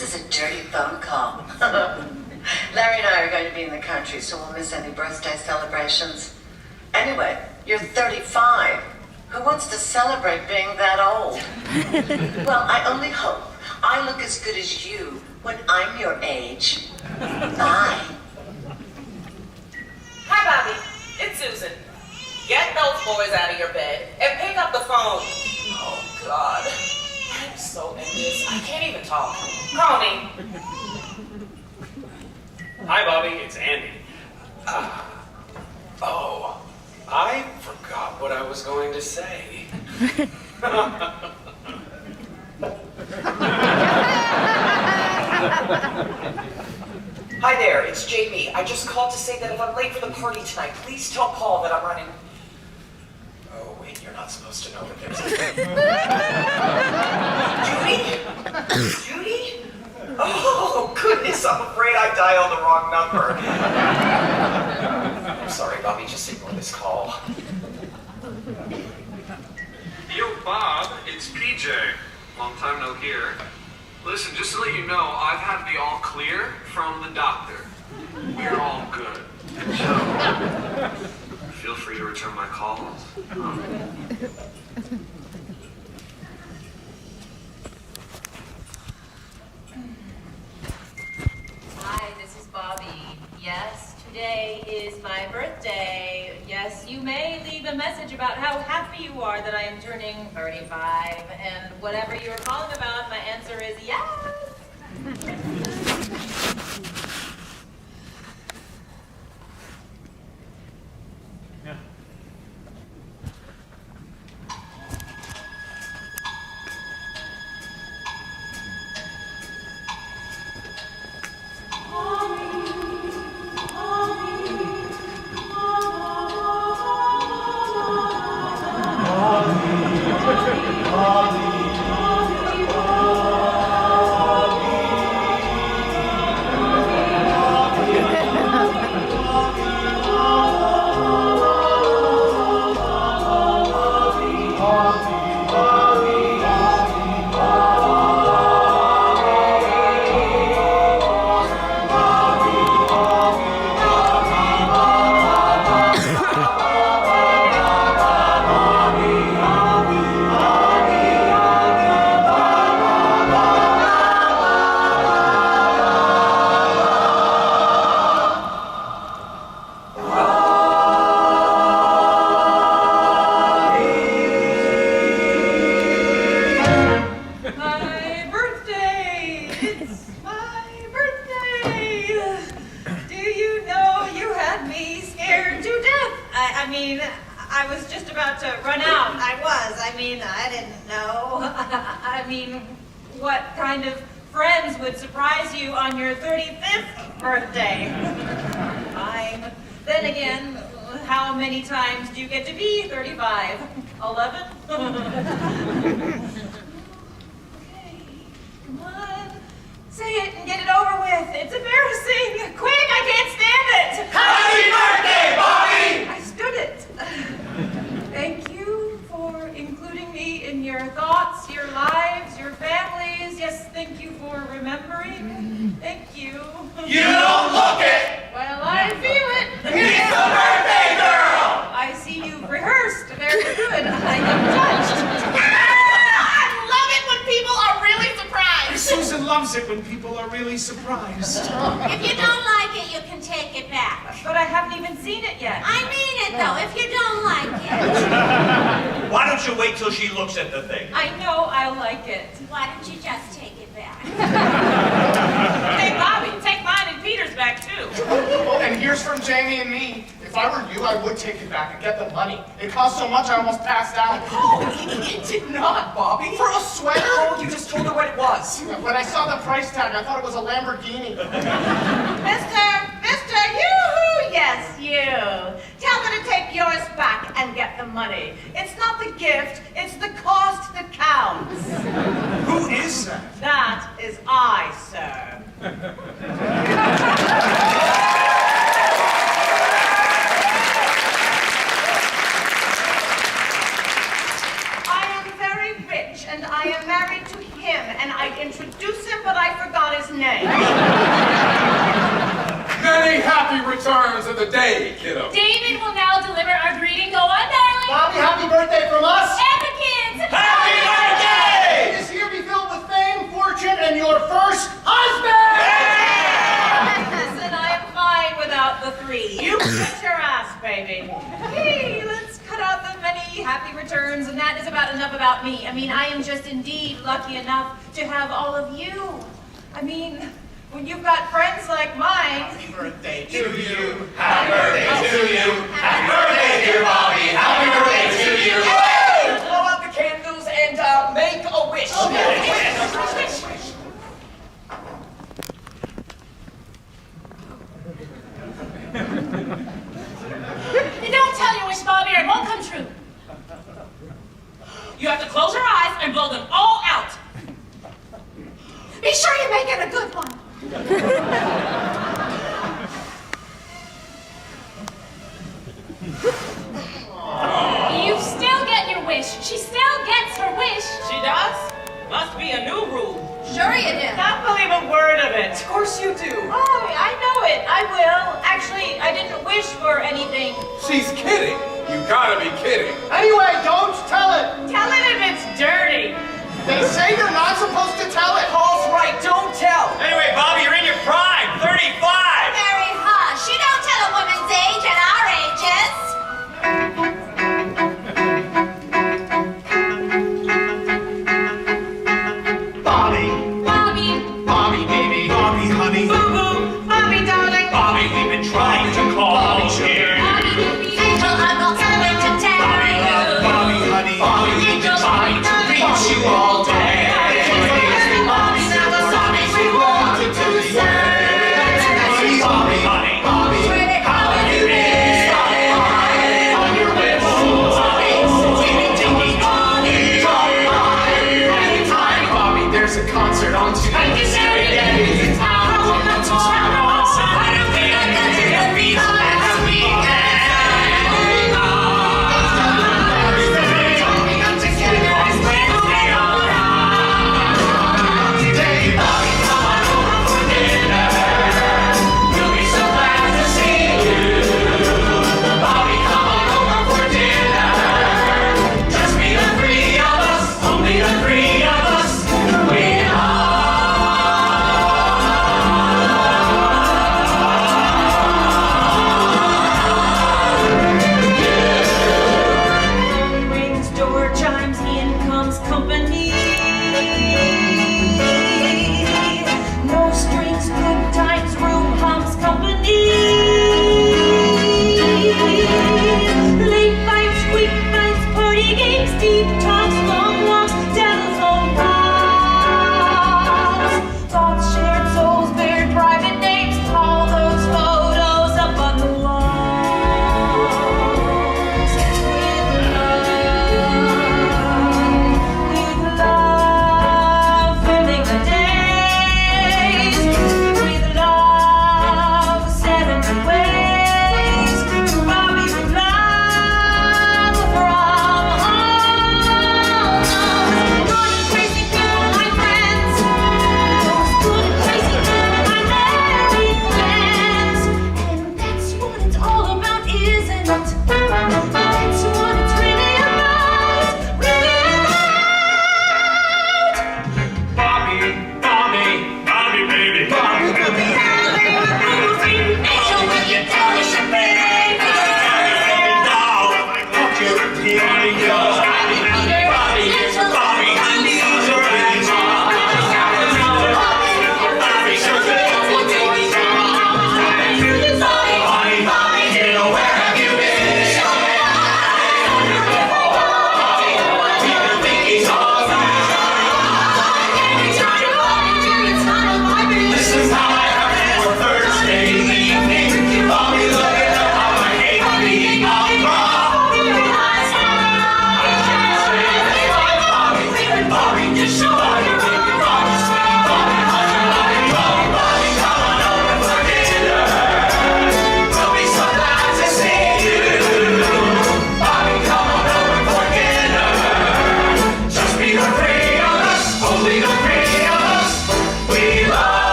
this is a dirty phone call. Larry and I are going to be in the country, so we'll miss any birthday celebrations. Anyway, you're 35. Who wants to celebrate being that old? Well, I only hope I look as good as you when I'm your age. Bye. Hi, Bobby. It's Susan. Get those boys out of your bed and pick up the phone. Oh, God. I'm so envious. I can't even talk. Call me. Hi, Bobby. It's Andy. I forgot what I was going to say. Hi there, it's Jamie. I just called to say that if I'm late for the party tonight, please tell Paul that I'm running. Oh, wait, you're not supposed to know that there's a... Judy? Judy? Oh, goodness, I'm afraid I dialed the wrong number. I'm sorry, Bobby, just ignore this call. Yo, Bob, it's PJ. Long time no hear. Listen, just to let you know, I've had the all clear from the doctor. We're all good. So, feel free to return my calls. Hi, this is Bobby. Yes, today is my birthday. Yes, you may leave a message about how happy you are that I am turning 35, and whatever you are calling about, my answer is yes. And I am married to him, and I'd introduce him, but I forgot returns of the day, kiddo. David will now deliver our greeting. Go on, darling. Bobby, happy birthday from us! And the kids. Happy birthday! May this year be filled with fame, fortune, and your first husband! Listen, I am fine without the three. You kiss your ass, baby. Hey, let's cut out the many happy returns, and that is about enough about me. I mean, I am just indeed lucky enough to have all of you. I mean, when you've got friends like mine. Happy birthday to you! Happy birthday to you. Happy birthday, dear Bobby. Happy birthday to you. Hey! Blow out the candles and make a wish. You don't tell your wish, Bobby, or it won't come true. You have to close your eyes and blow them all out. Be sure you make it a good one. You still get your wish. She still gets her wish. She does? Must be a new rule. Sure you do. Not believe a word of it. Of course you do. Oh, I know it. I will. Actually, I didn't wish for anything. She's kidding. You gotta be kidding. Anyway, don't tell it! Tell it if it's dirty. They say you're not supposed to tell it! Paul's right, don't tell. Anyway, Bobby, you're in your prime, 35. Very hush. You don't tell a woman's age at our ages. Bobby! Bobby. Bobby, baby! Bobby, honey! Boo-boo, Bobby, darling. Bobby, we've been trying to call here. Bobby, baby. Angel, I'm not going to tell Bobby, you. love, Bobby, honey! Bobby, we've been trying to reach you all day. Bobby,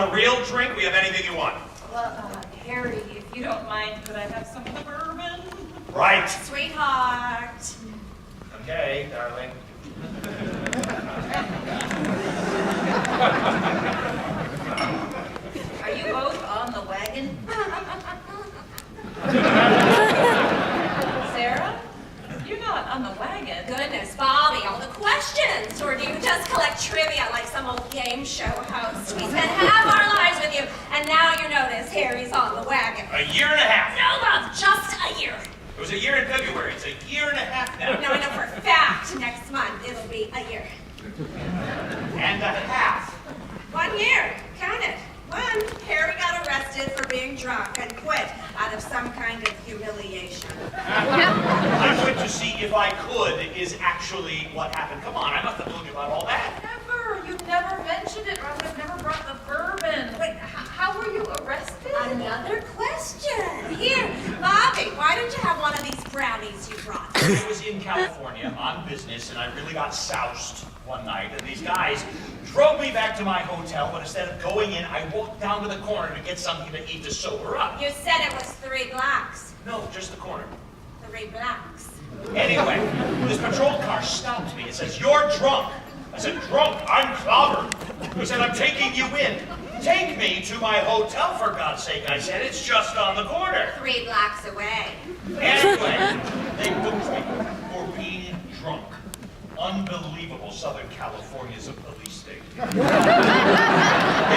want a real drink? We have anything you want. Well, Harry, if you don't mind, could I have some of the bourbon? Right. Sweetheart. Okay, darling. Are you both on the wagon? Sarah? You're not on the wagon. Goodness, Bobby, all the questions. Or do you just collect trivia like some old game show host? We spent half our lives with you, and now you notice Harry's on the wagon. A year and a half. No, love, just a year. It was a year in February. It's a year and a half now. No, I know for a fact next month it'll be a year. And a half. 1 year. Count it. 1. Harry got arrested for being drunk and quit out of some kind of humiliation. I went to see if I could is actually what happened. Come on, I must have told you about all that. Never. You never mentioned it, or I would have never brought the bourbon. Wait, how were you arrested? Another question. Here, Bobby, why don't you have one of these brownies you brought? I was in California on business, and I really got soused one night, and these guys drove me back to my hotel, but instead of going in, I walked down to the corner to get something to eat to sober up. You said it was 3 blocks. No, just the corner. 3 blocks. Anyway, this patrol car stopped me. It says, "You're drunk." I said, "Drunk? I'm clobbered." He said, "I'm taking you in." "Take me to my hotel, for God's sake," I said. "It's just on the corner." 3 blocks away. Anyway, they booked me for being drunk. Unbelievable. Southern California's a police state. In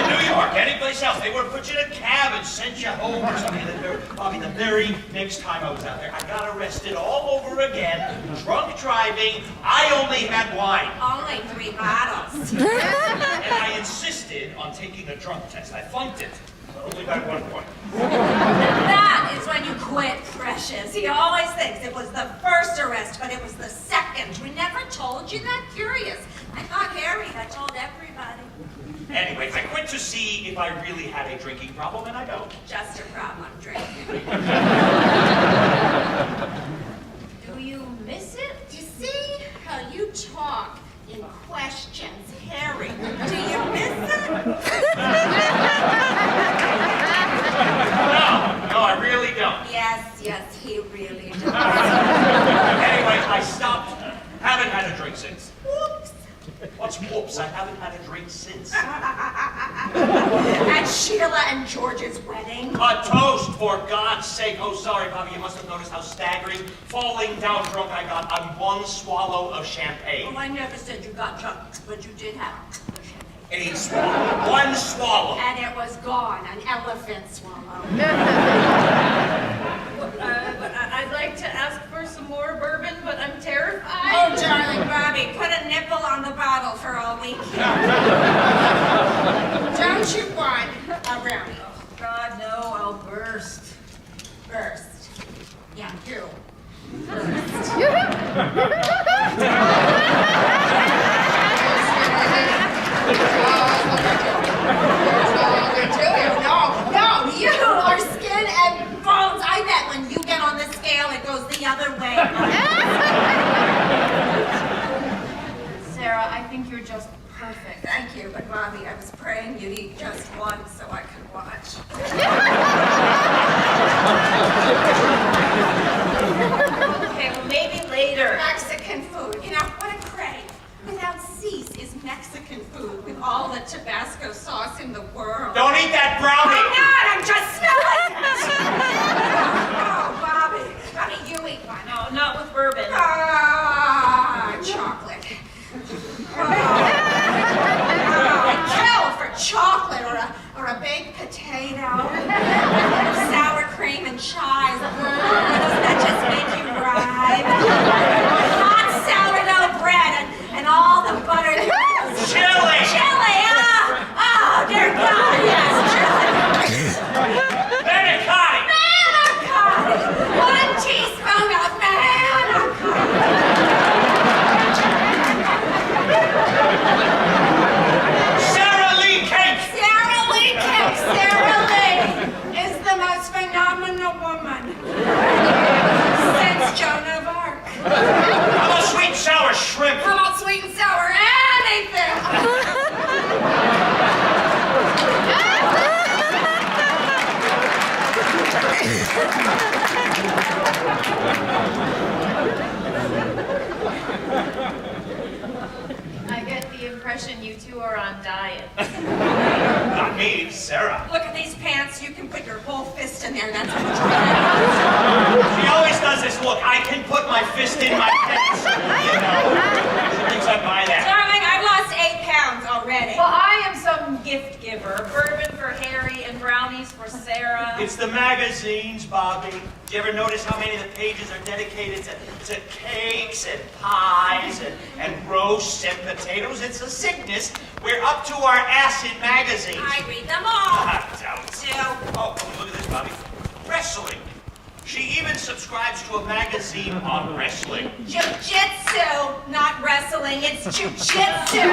New York, anyplace else, they would have put you in a cab and sent you home or something. Bobby, the very next time I was out there, I got arrested all over again. Drunk driving. I only had wine. Only 3 bottles. And I insisted on taking a drunk test. I flunked it. Only by 1 point. That is when you quit, Precious. He always thinks it was the first arrest, but it was the second. We never told you that? Curious. I thought Harry had told everybody. Anyway, I quit to see if I really had a drinking problem, and I don't. Just a problem drinking. Do you miss it? You see how you talk in questions, Harry? Do you miss it? No, I really don't. Yes, he really does. Anyway, I stopped. Haven't had a drink since. Whoops. What's whoops? I haven't had a drink since. At Sheila and George's wedding. A toast, for God's sake. Oh, sorry, Bobby, you must have noticed how staggering, falling down drunk I got on 1 swallow of champagne. Oh, I never said you got drunk, but you did have champagne. A swallow. 1 swallow. And it was gone, an elephant swallow. I'd like to ask for some more bourbon, but I'm terrified. Oh, darling Bobby, put a nipple on the bottle for all we care. Don't you want a brownie? Oh, God, no, I'll burst. Burst. Yeah, you. No, you are skin and bones. I bet when you get on the scale, it goes the other way. Sarah, I think you're just perfect. Thank you, but Bobby, I was praying you'd eat just one so I could watch. Okay, well, maybe later. Mexican food. You know, what a crave. Without cease is Mexican food with all the Tabasco sauce in the world. Don't eat that brownie! I'm not! I'm just smelling it! Oh, Bobby, you eat one. No, not with bourbon. Ah, chocolate. Oh, I'd kill for chocolate or a baked potato. Sour cream and chives. Doesn't that just make you writhe? Hot sourdough bread and all the butter. Chili! Chili, oh, dear God, yes, chili. Manicotti! Manicotti! 1 teaspoon of manicotti. Sarah Lee cake! Sarah Lee cake. Sarah Lee is the most phenomenal woman since Joan of Arc. How about sweet and sour shrimp? How about sweet and sour anything? can put your whole fist in there. That's what She always does this. Look, I can put my fist in my pants. You know. She thinks I buy that. Darling, I've lost 8 pounds already. Well, I am some gift giver. Bourbon for Harry and brownies for Sarah. It's the magazines, Bobby. Do you ever notice how many of the pages are dedicated to cakes and pies and roasts and potatoes? It's a sickness. We're up to our ass in magazines. I read them all. Don't. Too. Oh, look at this, Bobby. Wrestling. She even subscribes to a magazine on wrestling. Jiu-jitsu, not wrestling. It's jiu-jitsu.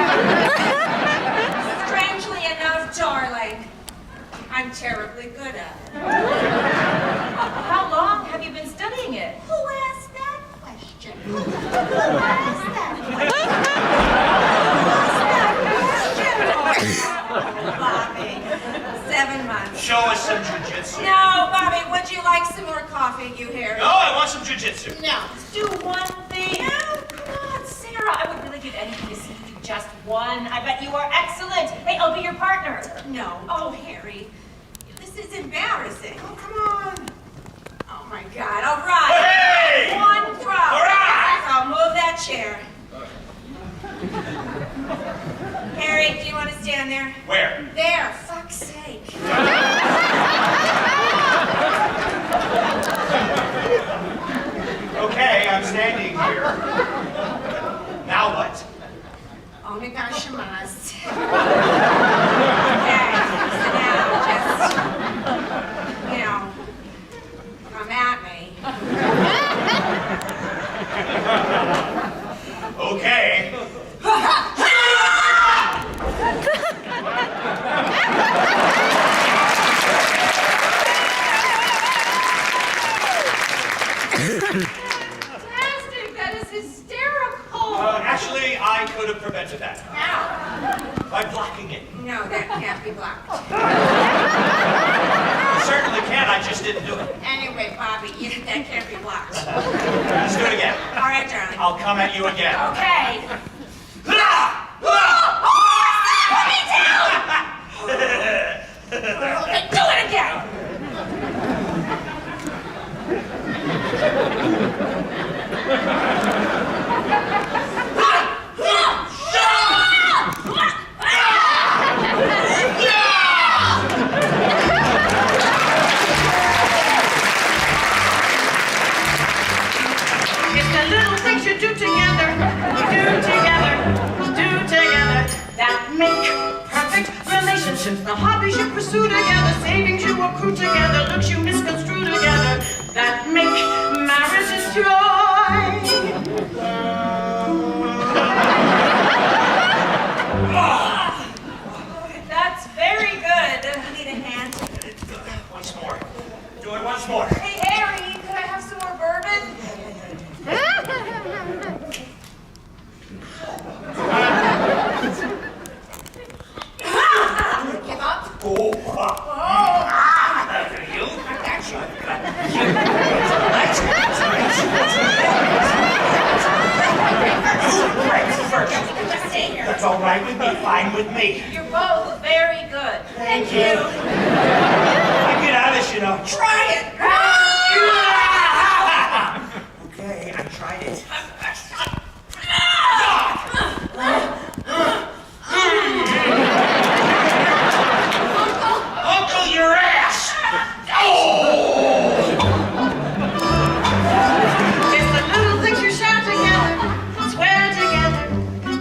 Strangely enough, darling, I'm terribly good at it. How long have you been studying it? Who asked that question? Who asked that question? Bobby, 7 months. Show us some jiu-jitsu. No, Bobby, would you like some more coffee, you Harry? No, I want some jiu-jitsu. No. Do one thing. No. Come on, Sarah. I would really give anything to see you do just one. I bet you are excellent. Hey, I'll be your partner. No. Oh, Harry, this is embarrassing. Oh, come on. Oh, my God. All right. Hey! One throw. All right. I'll move that chair. Harry, do you want to stand there? Where? There, fuck's sake. Okay, I'm standing here. Now what? Onegashimasu. Okay, so now just, come at me. Okay. Fantastic. That is hysterical. Actually, I could have prevented that Now. by blocking it. No, that can't be blocked. You certainly can, I just didn't do it. Anyway, Bobby, that can't be blocked. Let's do it again. All right, darling. I'll come at you again. Okay. Okay, do it again. It's the little things you do together, that make perfect relationships. The hobbies you pursue together, savings you accrue together, looks you misconstrue together, that make marriages joy. That's very good. You need a hand? Once more. Do it once more. Hey, Harry, could I have some more bourbon? Give up? Oh. You? I got you. Just stay here. That's all right with me. Fine with me. You're both very good. Thank you. I get out of this, you know. Try it. Okay, I tried it. Uncle, your ass! It's the little things you shout together, swear together,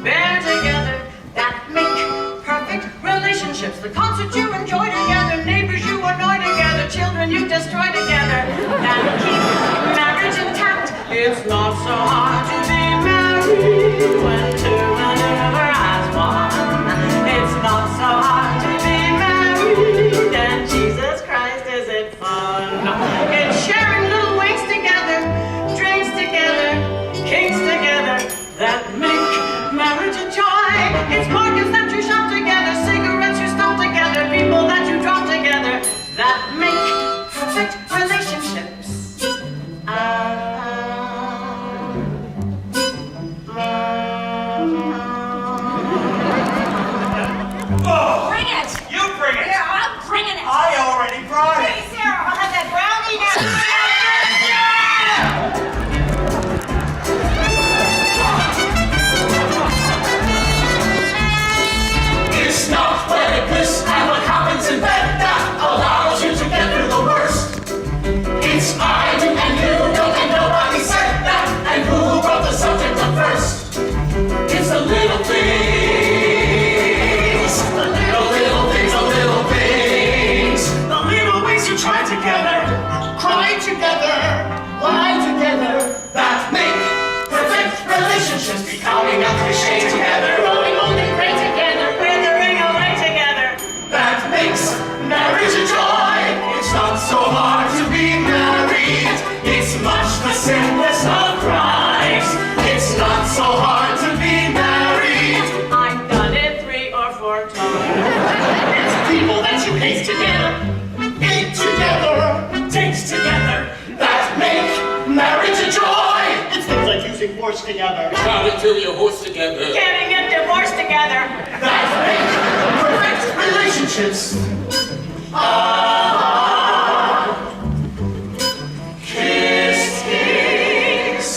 bear together, that make perfect relationships. The concert you enjoy together, neighbors you annoy together, children you destroy together, that keep marriage intact. It's not so hard to be married when two maneuver as one. It's not so hard to be married, and Jesus Christ, is it fun? It's sharing little winks together, drinks together, cakes together, that make marriage a joy. It's markets that you shop together, cigarettes you stop together, people that you drop together, that make perfect relationships. Oh, Bring it. you bring it. Yeah, I'm bringing it. I already brought it. marriage a joy. It's not so hard to be married. It's much the simplest of crimes. It's not so hard to be married. I've done it 3 or 4 times. It's people that you hate together, eat together, taste together, that make marriage a joy. It's things like using force together. Shout until you're hoarse together. Getting a divorce together. That make perfect relationships. Kiss, kiss.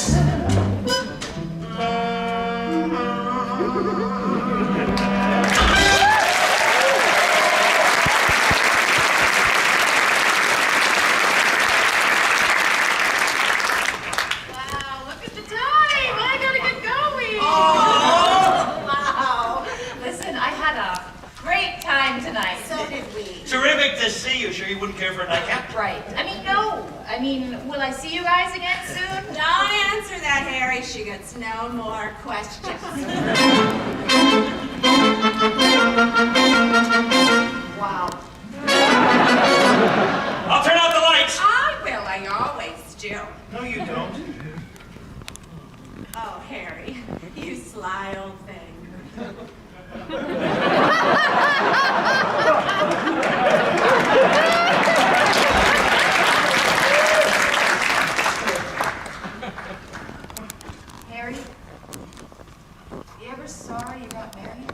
Wow, look at the time. I gotta get going. Oh, wow. Listen, I had a great time tonight. So did we. Terrific to see you. Sure you wouldn't care for a nightcap? Right. No. Will I see you guys again soon? Don't answer that, Harry. She gets no more questions. Wow. I'll turn out the lights. I will. I always do. No, you don't. Oh, Harry, you sly old thing. Harry, you ever sorry you got married?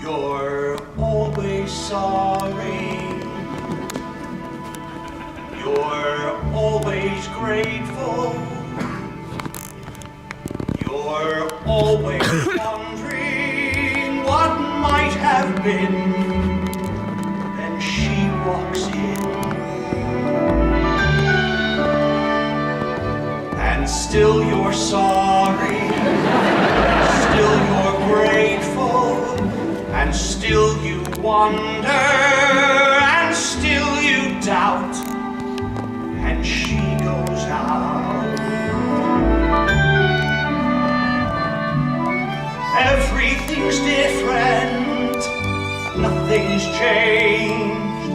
You're always sorry. You're always grateful. You're always wondering what might have been. Then she walks in. And still you're sorry. Still you're grateful. And still you wonder, and still you doubt, and she goes out. Everything's different, nothing's changed,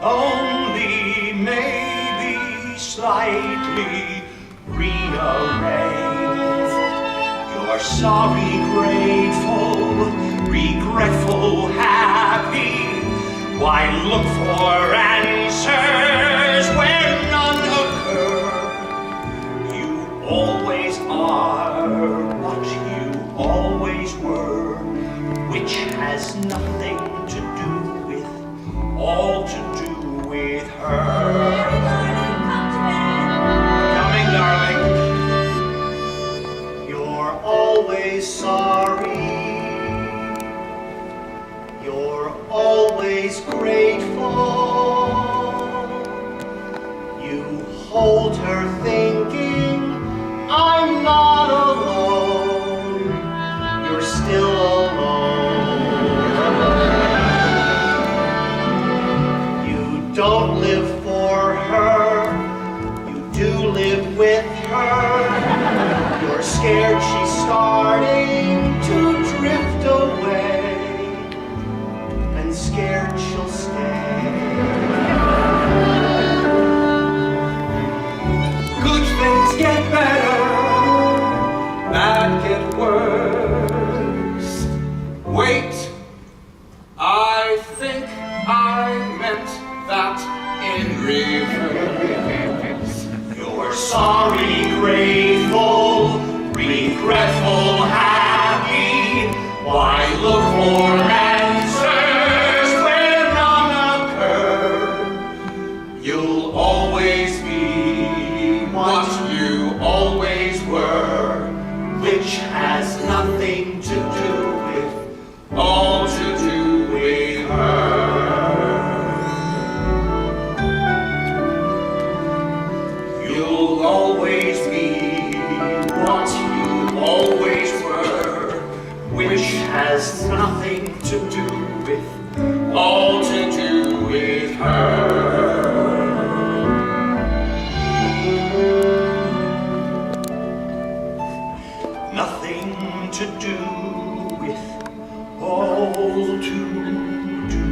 only maybe slightly rearranged. You're sorry, grateful, regretful, happy. Why look for answers where none occur? You always are what you always were, which has nothing to do with, all to do with her. Harry, darling, come to bed. Coming, darling. You're always sorry. You're always grateful. You hold her thinking, I'm not alone. You're still alone. You don't live for her. You do live with her. You're scared she's starting to drift away. Scared she'll stay. Good things get better, bad get worse. Wait, I think I meant that in reverse. You're sorry, grateful, regretful, happy. Why look for answers where none occur? You'll always be what you always were, which has nothing to do with, all to do with her. You'll always be what you always to do with all to do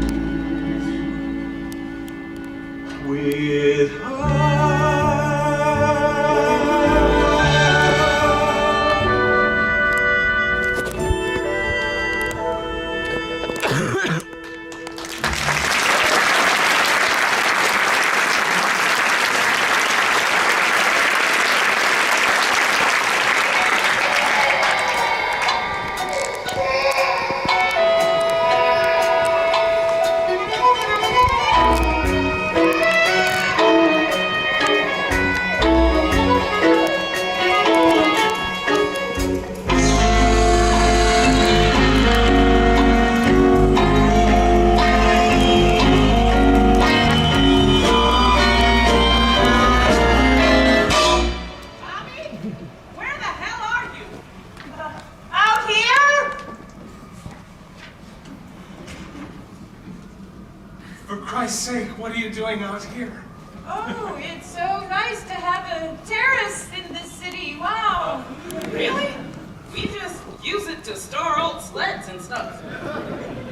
with her. For Christ's sake, what are you doing out here? Oh, it's so nice to have a terrace in this city. Wow. Really? We just use it to store old sleds and stuff.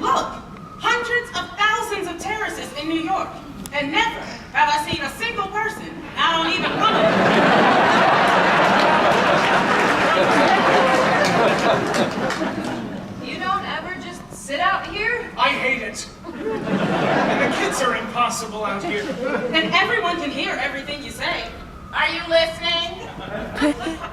Look, hundreds of thousands of terraces in New York, and never have I seen a single person out on even one of them. You don't ever just sit out here? I hate it. And the kids are impossible out here. And everyone can hear everything you say. Are you listening?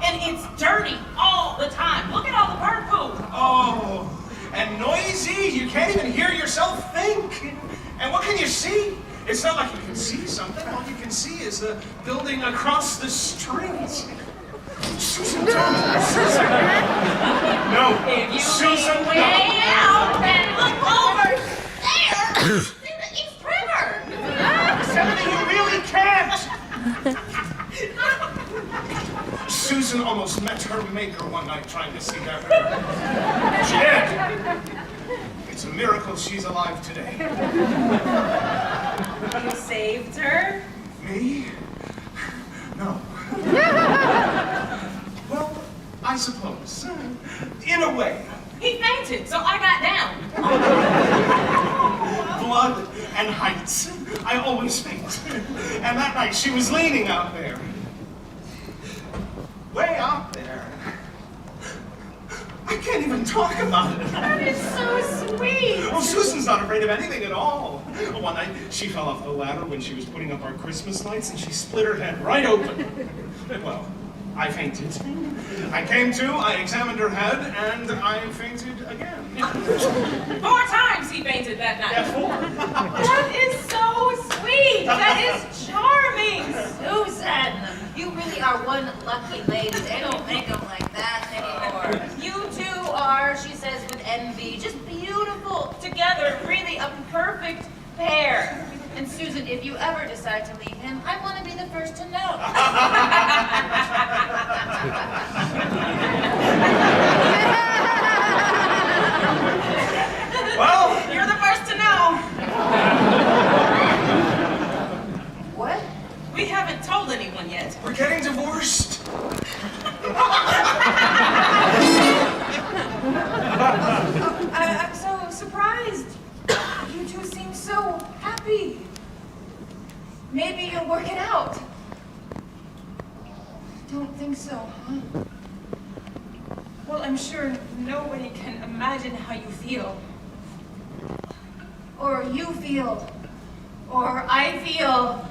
And it's dirty all the time. Look at all the bird poop. Oh, and noisy. You can't even hear yourself think. And what can you see? It's not like you can see something. All you can see is the building across the street. Susan, don't. Susan. No. If you Susan, lean way out and look over there, see the East River. Senator, you really can't. Susan almost met her maker one night trying to see that river. She did. It's a miracle she's alive today. You saved her? Me? No. Well, I suppose. In a way. He fainted, so I got down. Blood and heights. I always faint. And that night she was leaning out there. Way out there. I can't even talk about it. That is so sweet. Oh, Susan's not afraid of anything at all. One night, she fell off the ladder when she was putting up our Christmas lights, and she split her head right open. Well, I fainted. I came to, I examined her head, and I fainted again. 4 times he fainted that night. Yeah, 4. That is so sweet. That is charming. Susan, you really are one lucky lady. They don't make them like that anymore. You two are, she says with envy, just beautiful together, really a perfect pair. And Susan, if you ever decide to leave him, I want to be the first to know. Well, You're the first to know. What? We haven't told anyone yet. we're getting divorced. I'm so surprised. You two seem so happy. Maybe you'll work it out. Don't think so, huh? Well, I'm sure nobody can imagine how you feel. Or you feel. Or I feel.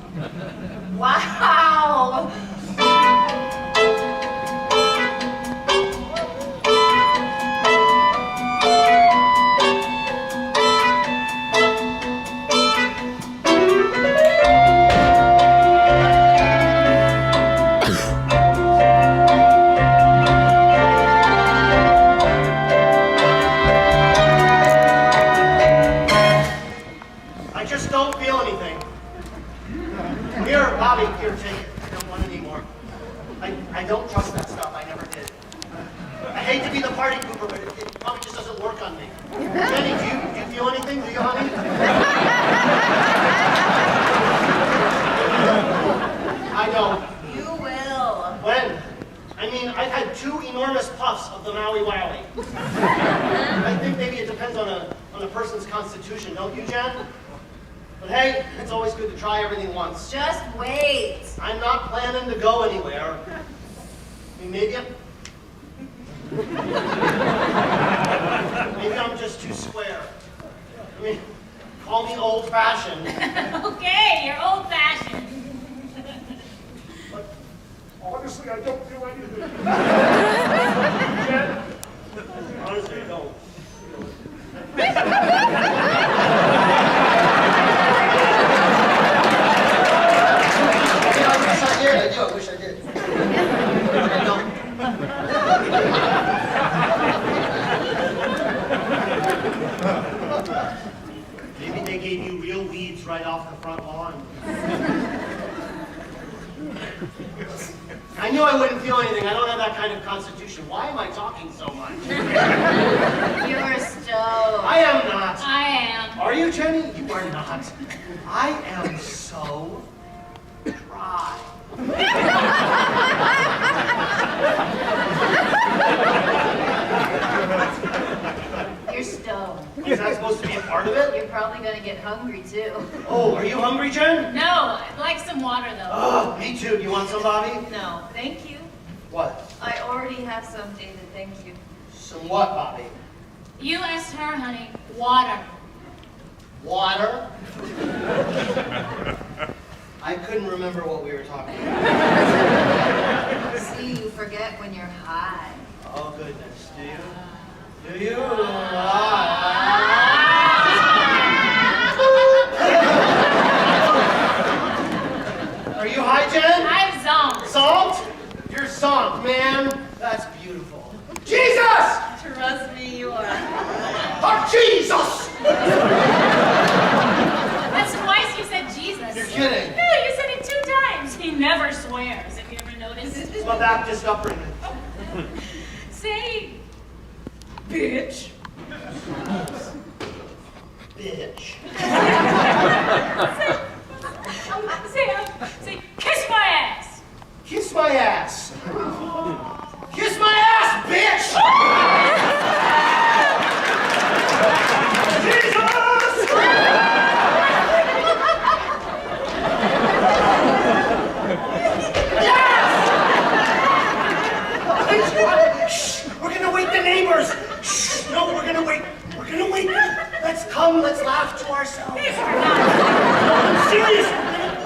Wow! I just don't feel anything. Here, Bobby, here, take it. I don't want any more. I don't trust that stuff. I never did. I hate to be the party pooper, but it probably just doesn't work on me. Jenny, do you feel anything? Do you, honey? I don't. You will. When? I mean, I've had 2 enormous puffs of the Maui Wowie. I think maybe it depends on a person's constitution, don't you, Jen? But hey, it's always good to try everything once. Just wait. I'm not planning to go anywhere. I mean, maybe I'm just too square. I mean, call me old-fashioned. Okay, you're old-fashioned. Honestly, I don't do anything. Jen? Honestly, I don't. I wish I did. I don't. Maybe they gave you real weeds right off the front lawn. I knew I wouldn't feel anything. I don't have that kind of constitution. Why am I talking so much? You're stoned. I am not. I am. Are you, Jenny? You are not. I am so dry. You're stoned. Is that supposed to be a part of it? You're probably gonna get hungry too. Oh, are you hungry, Jen? No, I'd like some water though. Oh, me too. Do you want some, Bobby? No, thank you. What? I already have some, David. Thank you. Some what, Bobby? You asked her, honey. Water. Water? I couldn't remember what we were talking about. See, you forget when you're high. Oh, goodness. Do you? Do you? Are you high, Jen? I'm zonked. Salt? You're zonked, man. That's beautiful. Jesus! Trust me, you are. Oh, Jesus! That's twice you said Jesus. You're kidding. No, you said it 2 times. He never swears, if you ever noticed. It's my Baptist upbringing. Say, bitch. Bitch. Say, kiss my ass. Kiss my ass. Kiss my ass, bitch! Jesus! Yes! Shh, we're gonna wake the neighbors. Shh, no, we're gonna wake. Let's come, let's laugh to ourselves. No, I'm serious.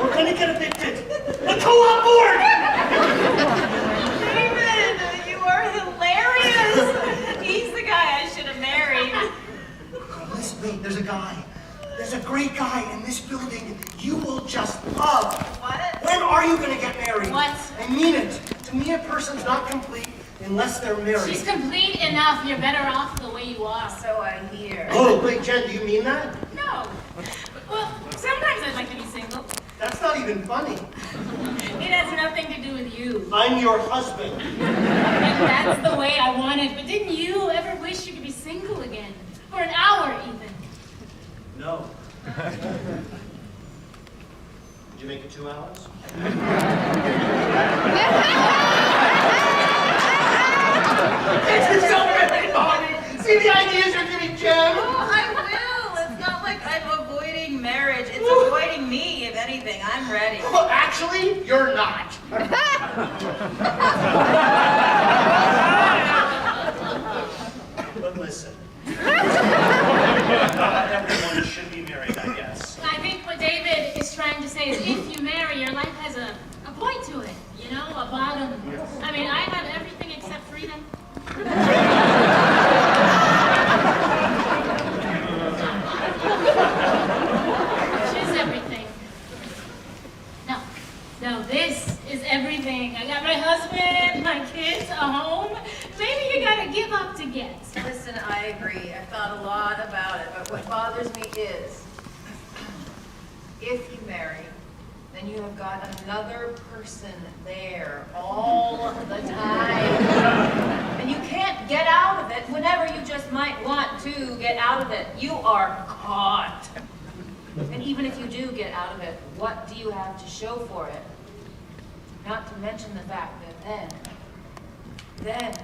We're gonna get evicted. The co-op board! David, you are hilarious. He's the guy I should have married. Listen, wait, there's a guy. There's a great guy in this building you will just love. What? When are you gonna get married? What? I mean it. To me, a person's not complete unless they're married. She's complete enough. You're better off the way you are. So I hear. Oh, wait, Jen, do you mean that? No. Well, sometimes I'd like to be single. That's not even funny. It has nothing to do with you. I'm your husband. And that's the way I want it. But didn't you ever wish you could be single again? For an hour, even. No. Did you make it 2 hours? It's so Bobby. See the ideas you're giving Jen? Oh, I will. It's not like I'm avoiding marriage. It's avoiding me, if anything. I'm ready. Well, actually, you're not. But listen. Everyone should be married, I guess. I think what David is trying to say is if you marry, your life has a point to it. You know, a bottom. I mean, I have everything except freedom. Which is everything. No, this is everything. I got my husband, my kids, a home. Maybe you gotta give up to get. Listen, I agree. I've thought a lot about it, but what bothers me is if you marry, then you have got another person there all the time. And you can't get out of it whenever you just might want to get out of it. You are caught. And even if you do get out of it, what do you have to show for it? Not to mention the fact that then then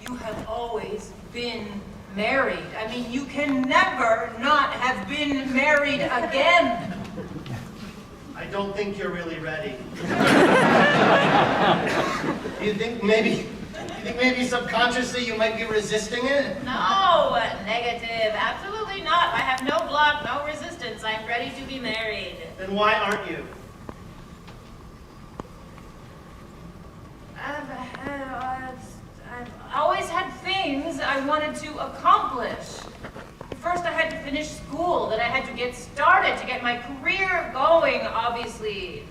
you have always been married. I mean, you can never not have been married again. I don't think you're really ready. You think maybe subconsciously you might be resisting it? No, negative, absolutely not. I have no block, no resistance. I'm ready to be married. Then why aren't you? I've always had things I wanted to accomplish. First, I had to finish school, then I had to get started to get my career going, obviously.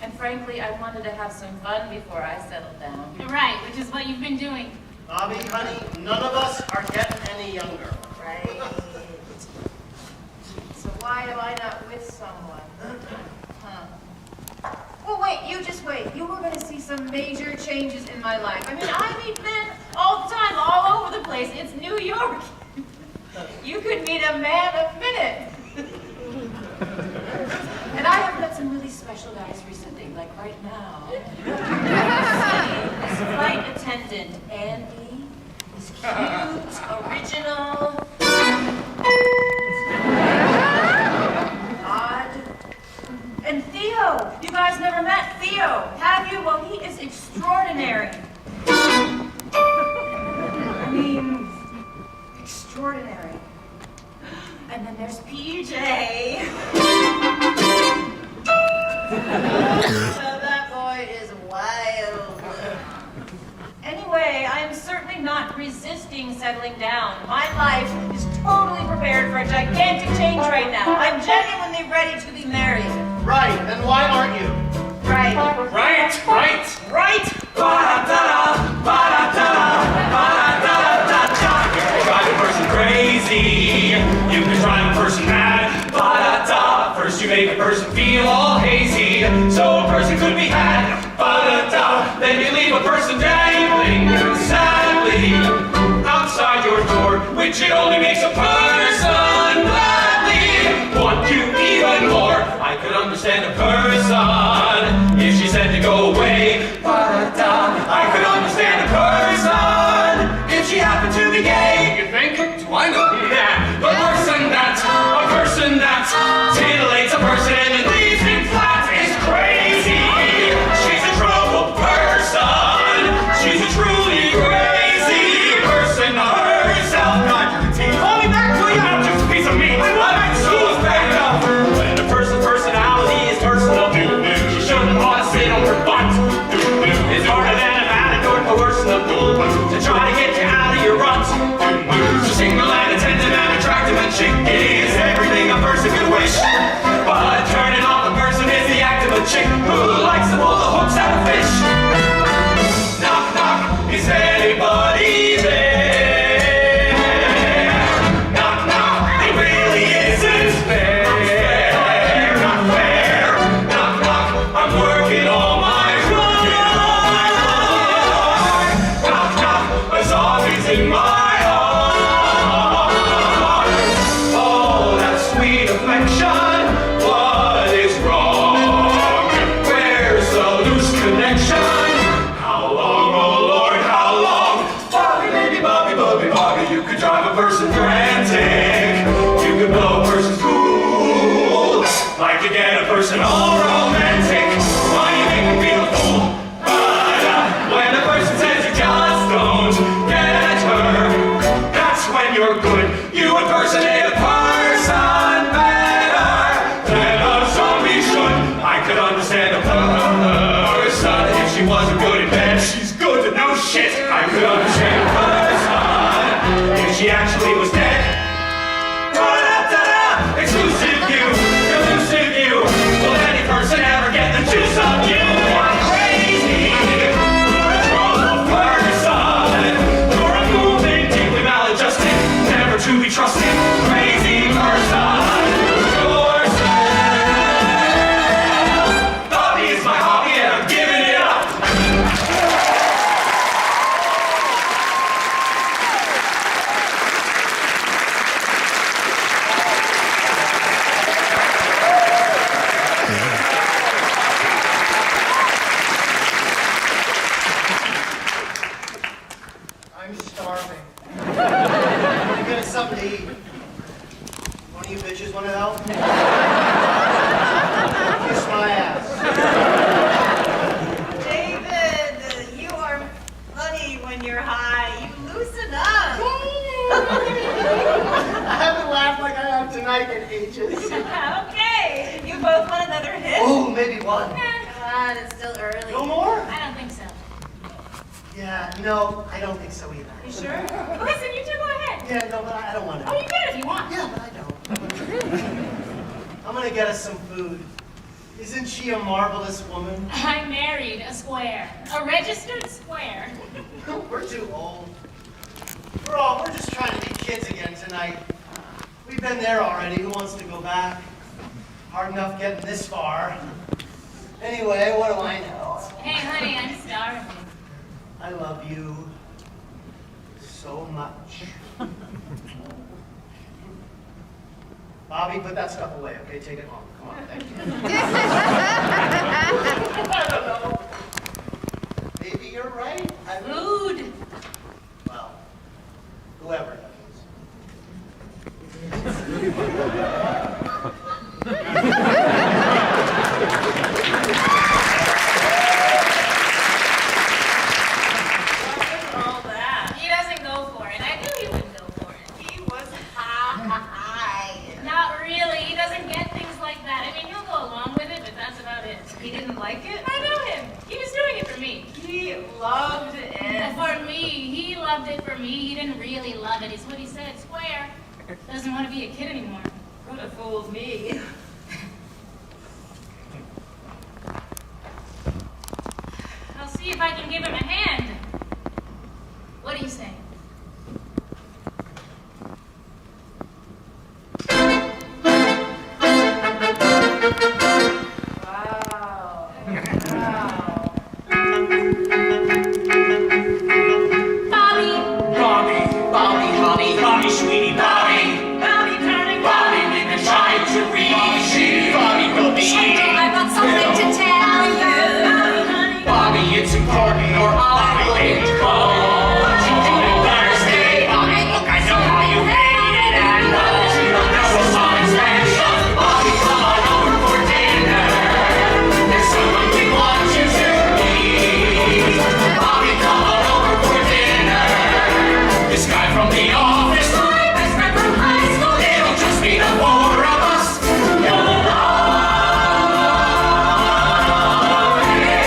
And frankly, I wanted to have some fun before I settled down. Right, which is what you've been doing. Bobby, honey, none of us are getting any younger. Right. So why am I not with someone? Huh. Well, wait, you just wait. You were going to see some major changes in my life. I mean, I meet men all the time, all over the place. It's New York. You could meet a man a minute. And I have met some really special guys recently, like right now. This flight attendant, Andy, is cute, original, odd. And Theo, you guys never met Theo, have you? Well, he is extraordinary. I mean, extraordinary. And then there's PJ. So that boy is wild. Anyway, I am certainly not resisting settling down. My life is totally prepared for a gigantic change right now. I'm genuinely ready to be married. Right, then why aren't you? Right. Right. Ba-da-da-da, ba-da-da-da, ba-da-da-da-da. You can drive a person crazy. You can drive a person mad. Ba-da-da. First you make a person feel all hazy, so a person could be had. Ba-da-da. Then you leave a person dangling sadly outside your door, which it only makes a person gladly want you even more. I could understand a person if she said to go away. Ba-da-da. I could understand a person if she happened to be gay. You think? Do I know? Yeah, a person that titillates a person and then leaves him flat is crazy. She's a troubled person. She's a truly crazy person herself. God, you can tease. Call me back, will you? I'm just a piece of meat. I'm so fed up. When a person's personality is personal, she shouldn't ought to sit on her butt. It's harder than a matador coercion to try to get you out of your rut. So single and attentive and attractive and chic is everything a person could wish. But turning off a person is the act of a chick who likes to pull the hooks out of fish. Knock, knock, is anybody there? Knock, knock, it really isn't fair. Not fair. Knock, knock, I'm working all my life. Knock, knock, a zombie's in my heart. Oh, that sweet affection. What is wrong? Where's the loose connection? How long, oh Lord, how long? Bobby, baby, Bobby, Bobby, Bobby, you could drive a person frantic. You could blow a person's cool. Like to get a person all romantic. Why you make me feel a fool? But when a person says you just don't get her, that's when you're good. You impersonate a person better than a zombie should. I could understand a person if she wasn't good in bed. She's good to no shit. I could understand a person if she actually was dead. Da-da-da-da. Exclusive view, elusive view. Will any person ever get the juice of you? I'm crazy. You're a troubled person. You're a moving, deeply maladjusted, never to be trusted, crazy person. Yourself. Bobby is my hobby and I'm giving it up. No, I don't think so either. You sure? Listen, you two go ahead. Yeah, no, but I don't want to. Oh, you can if you want. Yeah, but I don't. I'm gonna get us some food. Isn't she a marvelous woman? I married a square, a registered square. We're too old. We're just trying to be kids again tonight. We've been there already. Who wants to go back? Hard enough getting this far. Anyway, what do I know? Hey, honey, I'm starving. I love you so much. Bobby, put that stuff away, okay? Take it home. Come on, thank you. I don't know. Maybe you're right. Food. Well, whoever knows. All that. He doesn't go for it. I knew he wouldn't go for it. He was high. Not really. He doesn't get things like that. I mean, he'll go along with it, but that's about it. He didn't like it? I know him. He was doing it for me. He loved it. For me. He loved it for me. He didn't really love it. It's what he said. Square. Doesn't want to be a kid anymore. Could have fooled me. I'll see if I can give him a hand. What do you say? Wow. Bobby! Bobby, Bobby, honey, Bobby, sweetie, Bobby. Bobby, darling, Bobby, we've been trying to reach you. Bobby, go be. I've got something to tell you. Bobby, honey. Bobby, it's important or I'll let you go. You better stay, Bobby. Look, I know how you hate it, and you don't know what's on special. Bobby, come on over for dinner. There's someone we want you to meet. Bobby, come on over for dinner. This guy from the office, my best friend from high school. It'll just be the four of us. You'll love him.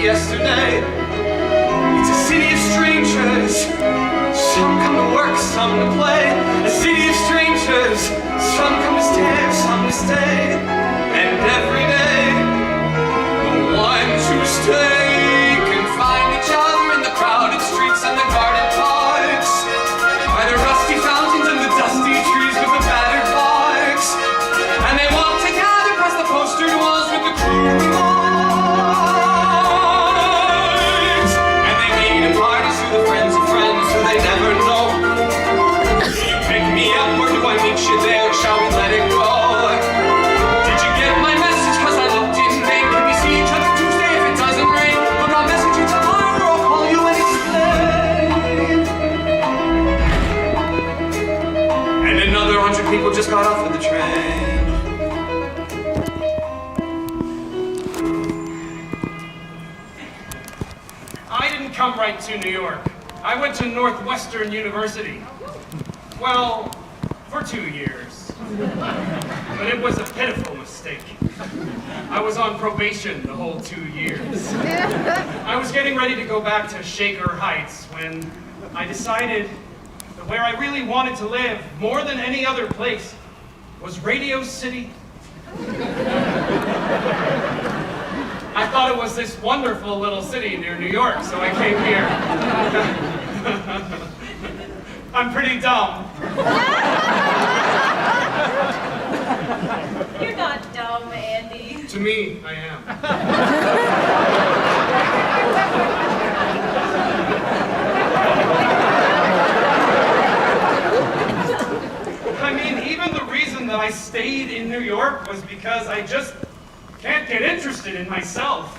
yesterday. It's a city of strangers. Some come to work, some to play. A city of strangers. Some come to stare, some to stay. And every day, the ones who stay can find each other in the crowded streets and the guarded parks, by the rusty fountains and the dusty trees with the battered barks. And they walk together past the postered walls with the crude remarks. And they meet at parties through the friends of friends who they never know. Do you pick me up or do I meet you there? Shall we let it go? Did you get my message? Cause I looked in vain. Can we see each other Tuesday if it doesn't rain? Look, I'll message you tomorrow or I'll call you and explain. And another 100 people just got off of the train. I didn't come right to New York. I went to Northwestern University. Well, for 2 years. But it was a pitiful mistake. I was on probation the whole 2 years. I was getting ready to go back to Shaker Heights when I decided that where I really wanted to live, more than any other place, was Radio City. I thought it was this wonderful little city near New York, so I came here. I'm pretty dumb. You're not dumb, Andy. To me, I am. I mean, even the reason that I stayed in New York was because I just can't get interested in myself.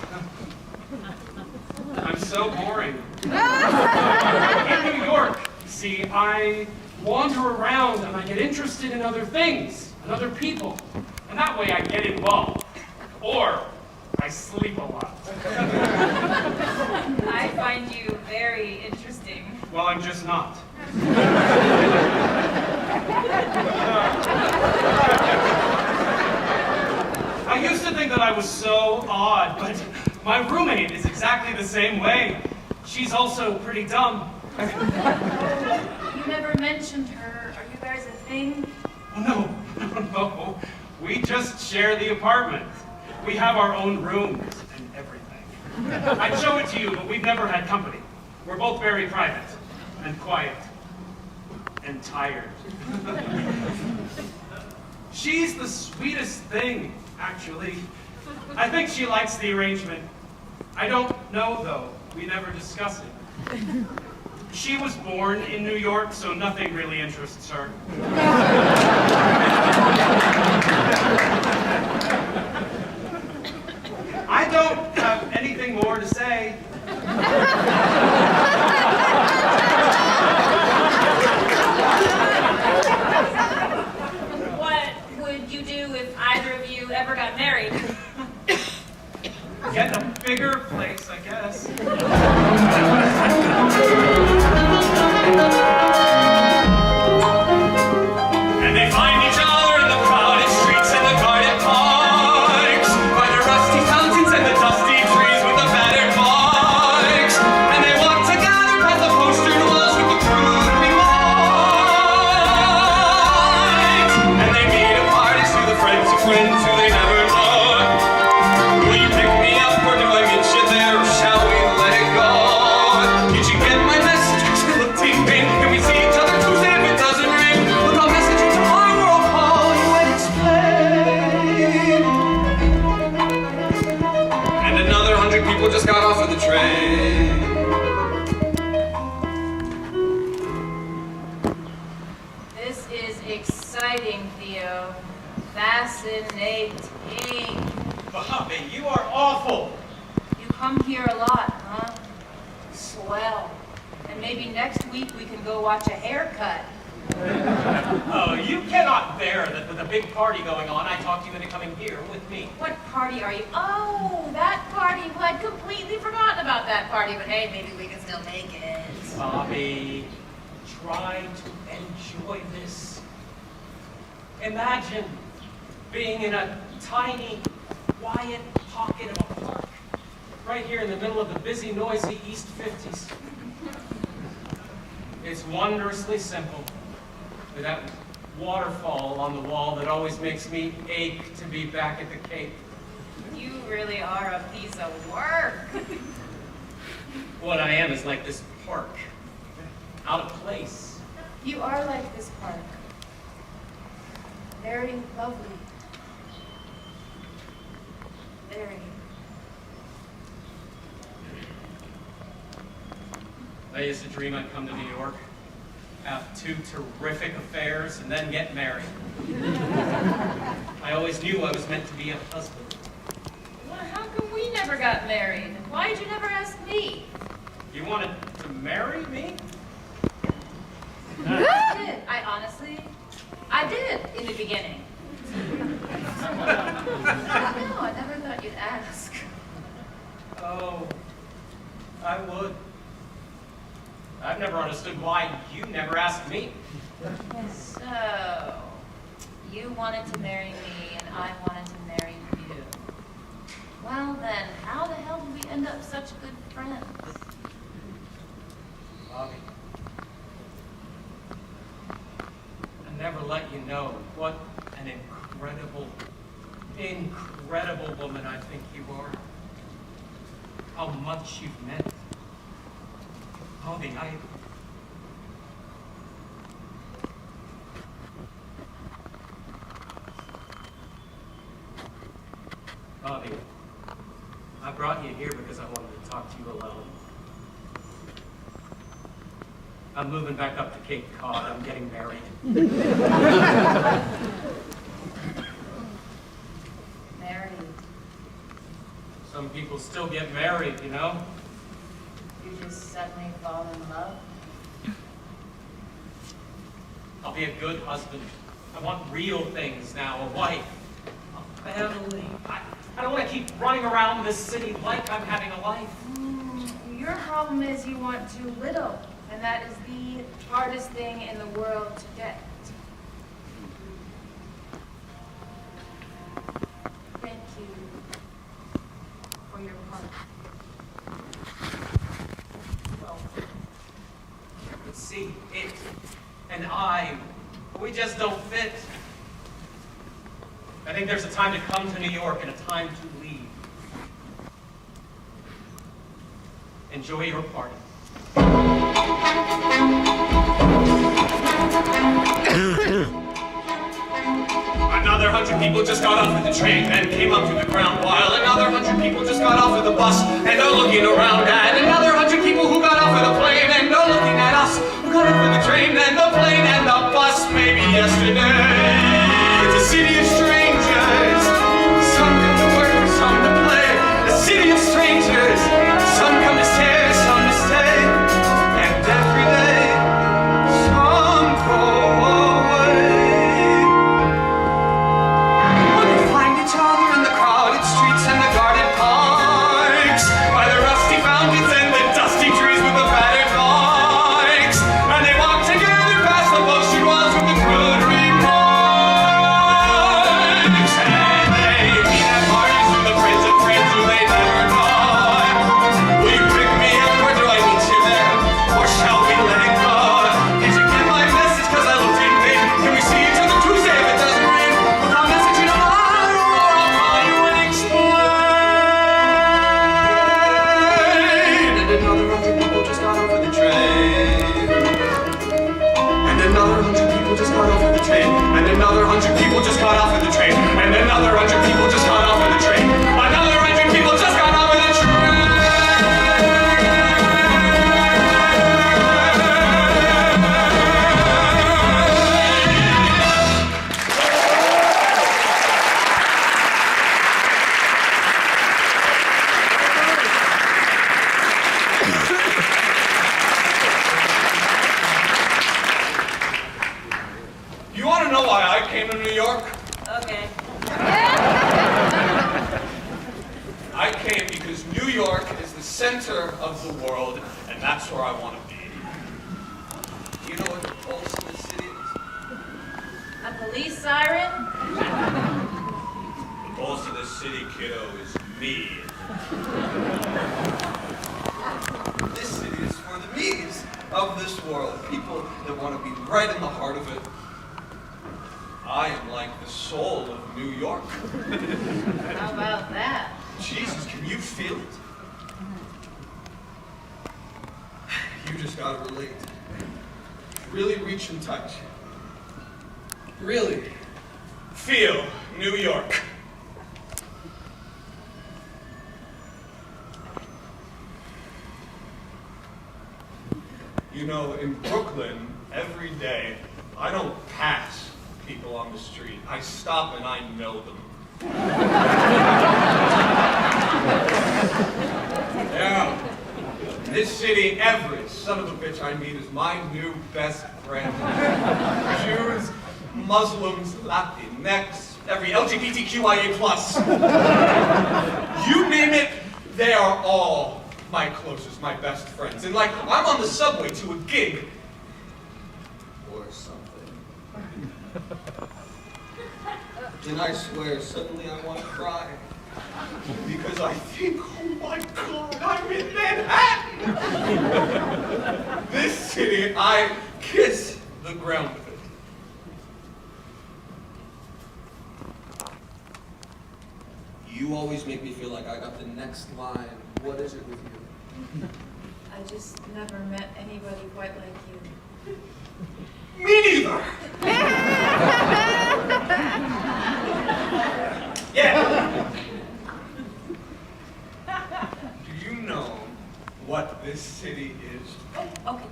I'm so boring. In New York, see, I wander around and I get interested in other things and other people. And that way I get involved. Or I sleep a lot. I find you very interesting. Well, I'm just not. I used to think that I was so odd, but my roommate is exactly the same way. She's also pretty dumb. You never mentioned her. Are you guys a thing? No. We just share the apartment. We have our own rooms and everything. I'd show it to you, but we've never had company. We're both very private and quiet and tired. She's the sweetest thing, actually. I think she likes the arrangement. I don't know, though. We never discuss it. She was born in New York, so nothing really interests her. I don't have anything more to say. What would you do if either of you ever got married? Get a bigger place, I guess. And they find each other in the crowded streets and the guarded parks, by the rusty fountains and the dusty trees with the battered barks. And they walk together past the postered walls with the crude remarks. And they meet at parties through the friends of friends who they never know. Will you pick me up or do I meet you there, or shall we let it go? Did you get my message? Cause I looked in vain. Can we see each other Tuesday if it doesn't rain? Look, I'll message you tomorrow or I'll call you and explain. And another 100 people just got off of the train. This is exciting, Theo. Fascinating. Bobby, you are awful. You come here a lot, huh? Swell. And maybe next week we can go watch a haircut. Oh, you cannot bear that with a big party going on, I talked you into coming here with me. What party are you? Oh, that party. Well, I'd completely forgotten about that party, but hey, maybe we can still make it. Bobby, try to enjoy this. Imagine being in a tiny, quiet pocket of a park, right here in the middle of the busy, noisy East 50s. It's wondrously simple, with that waterfall on the wall that always makes me ache to be back at the Cape. You really are a piece of work. What I am is like this park, out of place. You are like this park. Very lovely. Very. I used to dream I'd come to New York, have 2 terrific affairs, and then get married. I always knew I was meant to be a husband. Well, how come we never got married? Why did you never ask me? You wanted to marry me? I did. I did in the beginning. No, I never thought you'd ask. Oh, I would. I've never understood why you never asked me. So, you wanted to marry me and I wanted to marry you. Well then, how the hell did we end up such good friends? Bobby, I never let you know what an incredible woman I think you are. How much you've meant. Bobby, Bobby, I brought you here because I wanted to talk to you alone. I'm moving back up to Cape Cod. I'm getting married. Married. Some people still get married, you know? You just suddenly fall in love? I'll be a good husband. I want real things now, a wife, a family. I don't want to keep running around this city like I'm having a life. Your problem is you want too little, and that is the hardest thing in the world to get. Thank you for your part. Well, see, it and I, we just don't fit. I think there's a time to come to New York and a time to leave. Enjoy your party. Another 100 people just got off of the train and came up to the ground, while another 100 people just got off of the bus and are looking around at another 100 people who got off of the plane and are looking at us, who got off of the train and the plane and the bus. Maybe yesterday. It's a city of strangers. Some come to work, some to play. A city of strangers. Some come to stay, some to stay. And every day, some go away. When we find each other in the crowded streets and the guarded parks, by the rusty fountains and the dusty trees with the battered bikes, and they walk together past the poster walls with the crude remarks. And they meet at parties with the friends of friends who they never know. Will you pick me up or do I meet you there? Or shall we let it go? Did you get my message? Cause I looked in vain. Can we see each other Tuesday if it doesn't rain? With a message in a letter or I'll call you and explain. And another 100 people just got off of the train. And another 100 people just got off of the train. And another 100 people just got off of the train. And another 100 people just got off of the train. Another 100 people just got off of the train. You want to know why I came to New York? Okay. I came because New York is the center of the world, and that's where I want to be. You know what the pulse of the city is? A police siren? The pulse of this city, kiddo, is me. This city is for the me's of this world, people that want to be right in the heart of it. I am like the soul of New York. How about that? Jesus, can you feel it? You just gotta relate. Really reach and touch. Really feel New York. You know, in Brooklyn, every day, I don't pass people on the street. I stop and I know them. Yeah. In this city, every son of a bitch I meet is my new best friend. Jews, Muslims, Latinx, every LGBTQIA+. You name it, they are all my closest, my best friends. And like, I'm on the subway to a gig or something. And I swear, suddenly I want to cry. Because I think, oh my God, I'm in Manhattan! This city, I kiss the ground with it. You always make me feel like I got the next line. What is it with you? I just never met anybody quite like you. Me neither! Yeah! Do you know what this city is? Oh, okay.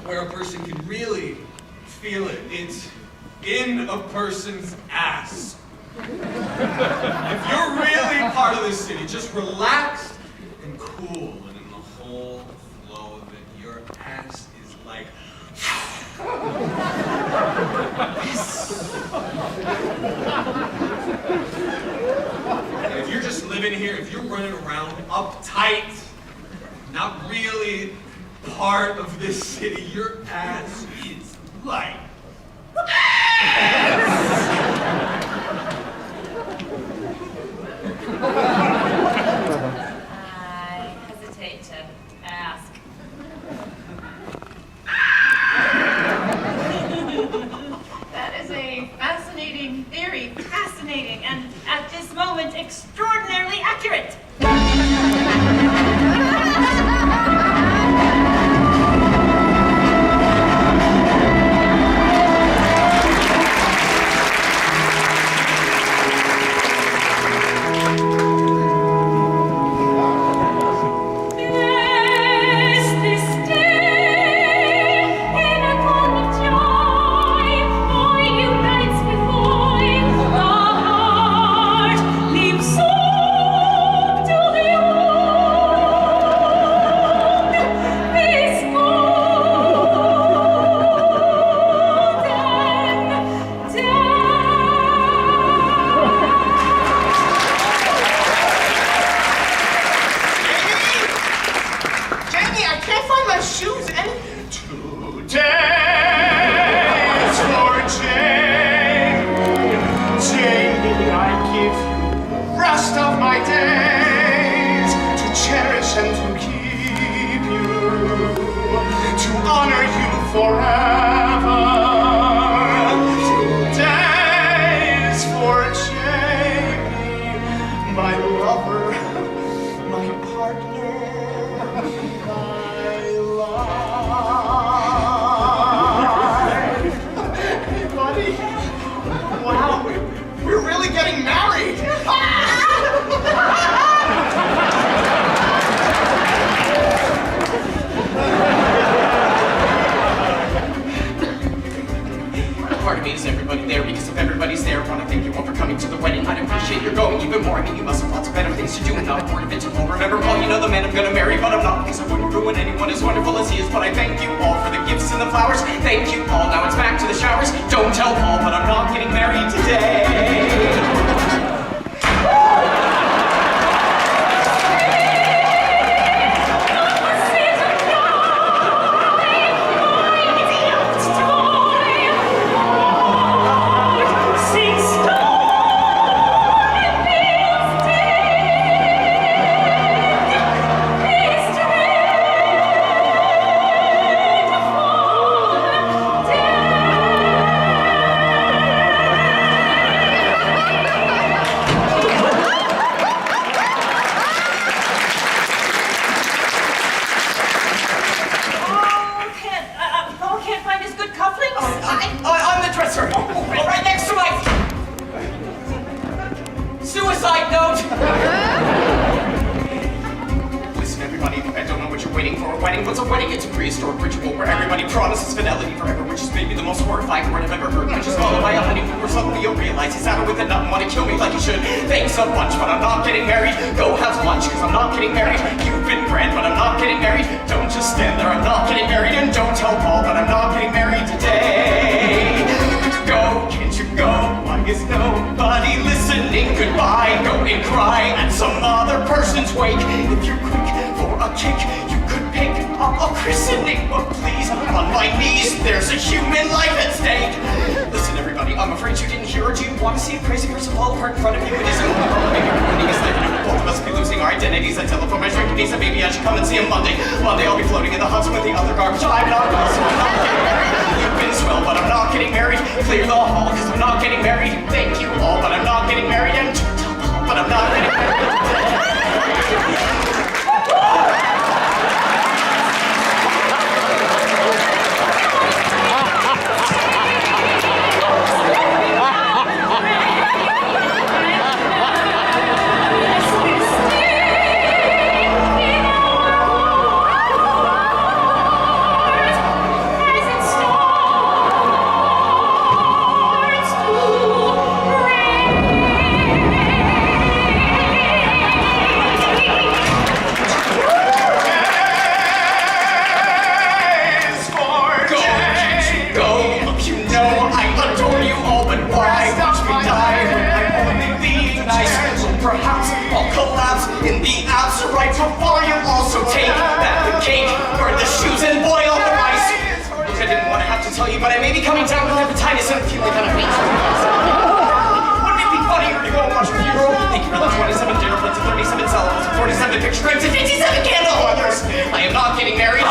Where a person can really feel it. It's in a person's ass. If you're really part of this city, just relax and cool, and in the whole flow of it, your ass is like and if you're just living here, if you're running around uptight, not really part of this city, your ass is like I hesitate to ask. That is a fascinating theory. Fascinating, and at this moment, extraordinarily accurate. Sing, stone, and be wedding. What's a wedding? It's a prehistoric ritual where everybody promises fidelity forever, which is maybe the most horrifying word I've ever heard. Which is followed by a honeymoon where suddenly you'll realize he's out with a nut and want to kill me like you should. Thanks a bunch, but I'm not getting married. Go have lunch, cause I'm not getting married. You've been grand, but I'm not getting married. Don't just stand there, I'm not getting married. And don't tell Paul, but I'm not getting married today. Go, can't you go? Why is nobody listening? Goodbye, go and cry at some other person's wake. If you're quick for a kick, you could pick up a christening. But please, on my knees, there's a human life at stake. Listen, everybody, I'm afraid you didn't hear, or do you want to see a crazy person fall apart in front of you? It isn't maybe everybody is thinking both of us be losing our identities. I telephone my shrinking niece and maybe I should come and see him Monday. Monday I'll be floating in the Hudson with the other garbage. I'm not well, so I'm not getting married. You've been swell, but I'm not getting married. Clear the hall, cause I'm not getting married. Thank you all, but I'm not getting married. And but I'm not getting married. Before you also take back the cake, burn the shoes, and boil the rice. Look, I didn't want to have to tell you, but I may be coming down with hepatitis and feeling kind of weak. Wouldn't it be funnier to go and watch a funeral? Thank you for the 27 dinner plates, 37 salads, 47 picture frames, and 57 candle holders. I am not getting married.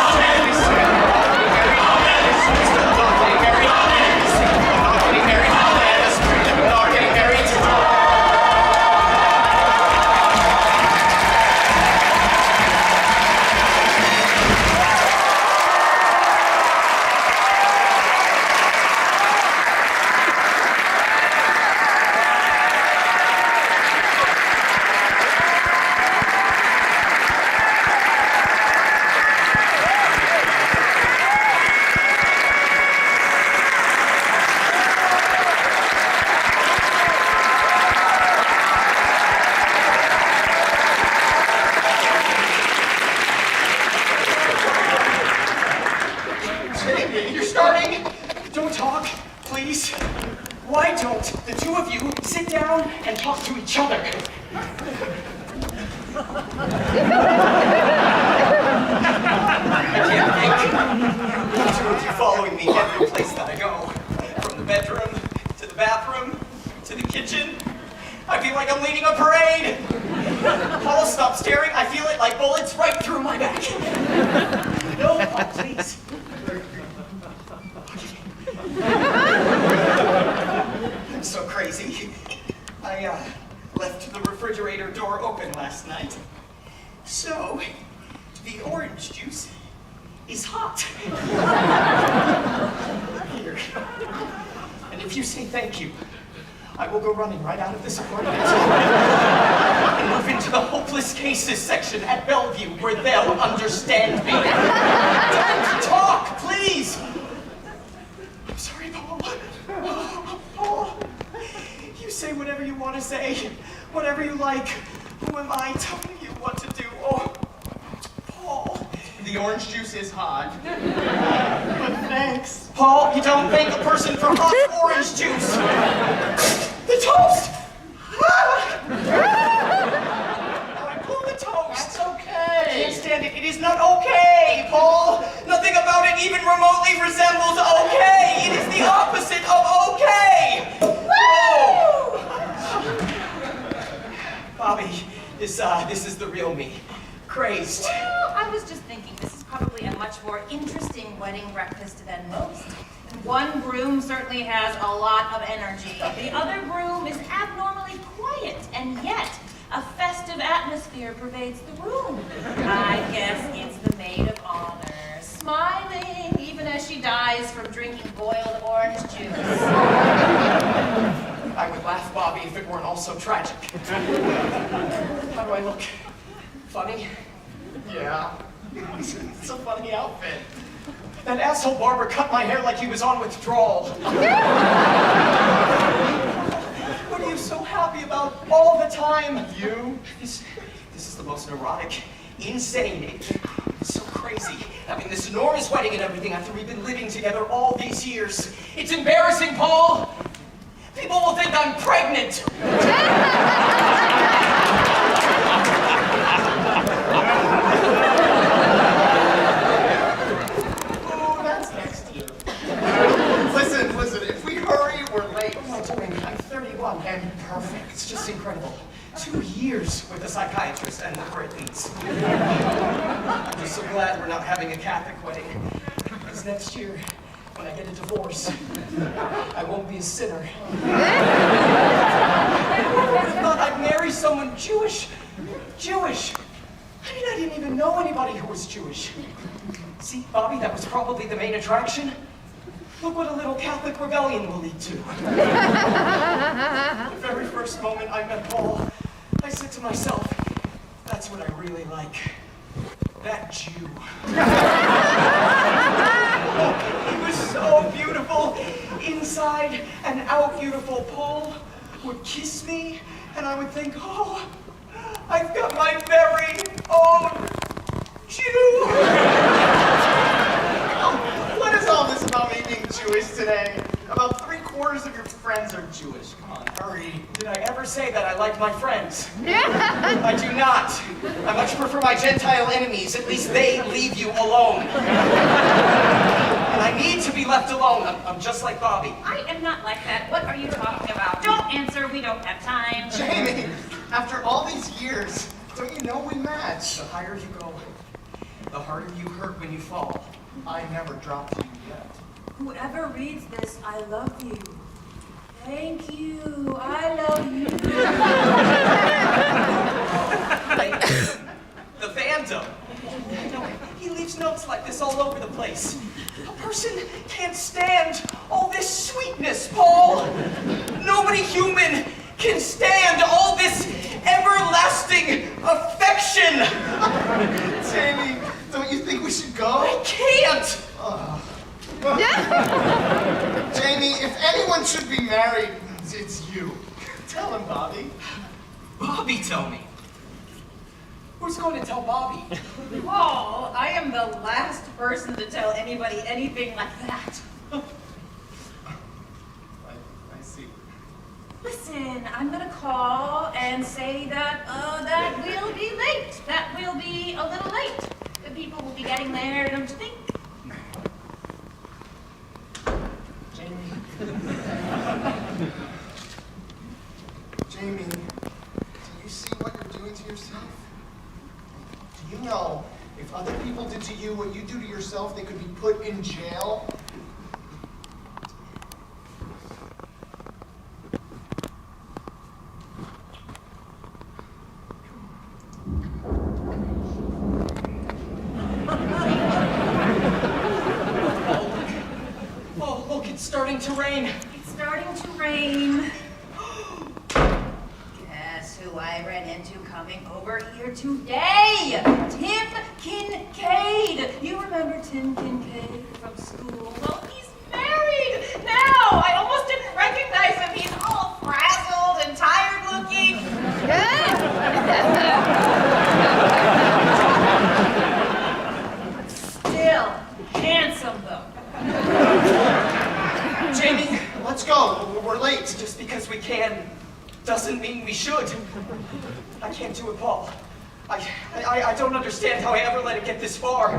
You're starting. Don't talk, please. Why don't the two of you sit down and talk to each other? I can't think. The two of you following me every place that I go. From the bedroom, to the bathroom, to the kitchen. I feel like I'm leading a parade. Paul, stop staring. I feel it like bullets right through my back. No, Paul, please. I'm so crazy. I left the refrigerator door open last night. So, the orange juice is hot. Here. And if you say thank you, I will go running right out of this apartment and move into the hopeless cases section at Bellevue where they'll understand me. Don't talk, please! I'm sorry, Paul. Paul, you say whatever you want to say, whatever you like. Who am I telling you what to do? Oh, Paul. The orange juice is hot. But thanks. Paul, you don't thank a person for hot orange juice. The toast! I blew the toast. That's okay. I can't stand it. It is not okay, Paul. Nothing about it even remotely resembles okay. It is the opposite of okay. Oh. Bobby, this is the real me. Crazed. Well, I was just thinking this is probably a much more interesting wedding breakfast than most. One groom certainly has a lot of energy. The other groom is abnormally quiet, and yet a festive atmosphere pervades the room. I guess it's the maid of honor, smiling even as she dies from drinking boiled orange juice. I would laugh, Bobby, if it weren't all so tragic. How do I look? Funny? Yeah. It's a funny outfit. That asshole barber cut my hair like he was on withdrawal. What are you so happy about all the time? You? This is the most neurotic, insane age. It's so crazy having this enormous wedding and everything after we've been living together all these years. It's embarrassing, Paul. People will think I'm pregnant. Oh, that's next year. Listen, if we hurry, we're late. What am I doing? I'm 31 and perfect. It's just incredible. 2 years with a psychiatrist and the leads. I'm just so glad we're not having a Catholic wedding. Because next year, when I get a divorce, I won't be a sinner. I thought I'd marry someone Jewish. I didn't even know anybody who was Jewish. See, Bobby, that was probably the main attraction. Look what a little Catholic rebellion will lead to. The very first moment I met Paul, I said to myself, that's what I really like. That Jew. He was so beautiful, inside and out beautiful. Paul would kiss me, and I would think, oh, I've got my very own Jew. What is all this about me being Jewish today? About 3/4 of your friends are Jewish. Come on, hurry. Did I ever say that I like my friends? I do not. I much prefer my Gentile enemies. At least they leave you alone. And I need to be left alone. I'm just like Bobby. I am not like that. What are you talking about? Don't answer. We don't have time. Jamie, after all these years, don't you know we match? The higher you go, the harder you hurt when you fall. I never dropped you yet. Whoever reads this, I love you. Thank you. I love you. The vandal. He leaves notes like this all over the place. A person can't stand all this sweetness, Paul. Nobody human can stand all this everlasting affection. Jamie, don't you think we should go? I can't. Jamie, if anyone should be married, it's you. Tell him, Bobby. Bobby, tell me. Who's going to tell Bobby? Paul, I am the last person to tell anybody anything like that. I see. Listen, I'm gonna call and say that that we'll be late. That we'll be a little late. The people will be getting there, don't you think? Jamie, do you see what you're doing to yourself? Do you know if other people did to you what you do to yourself, they could be put in jail? Oh, look, it's starting to rain. It's starting to rain. Guess who I ran into coming over here today? Tim Kincaid. You remember Tim Kincaid from school? Well, he's married now. I almost didn't recognize him. He's all frazzled and tired looking. Still handsome though. Jamie, let's go. We're late. Just because we can doesn't mean we should. I can't do it, Paul. I don't understand how I ever let it get this far.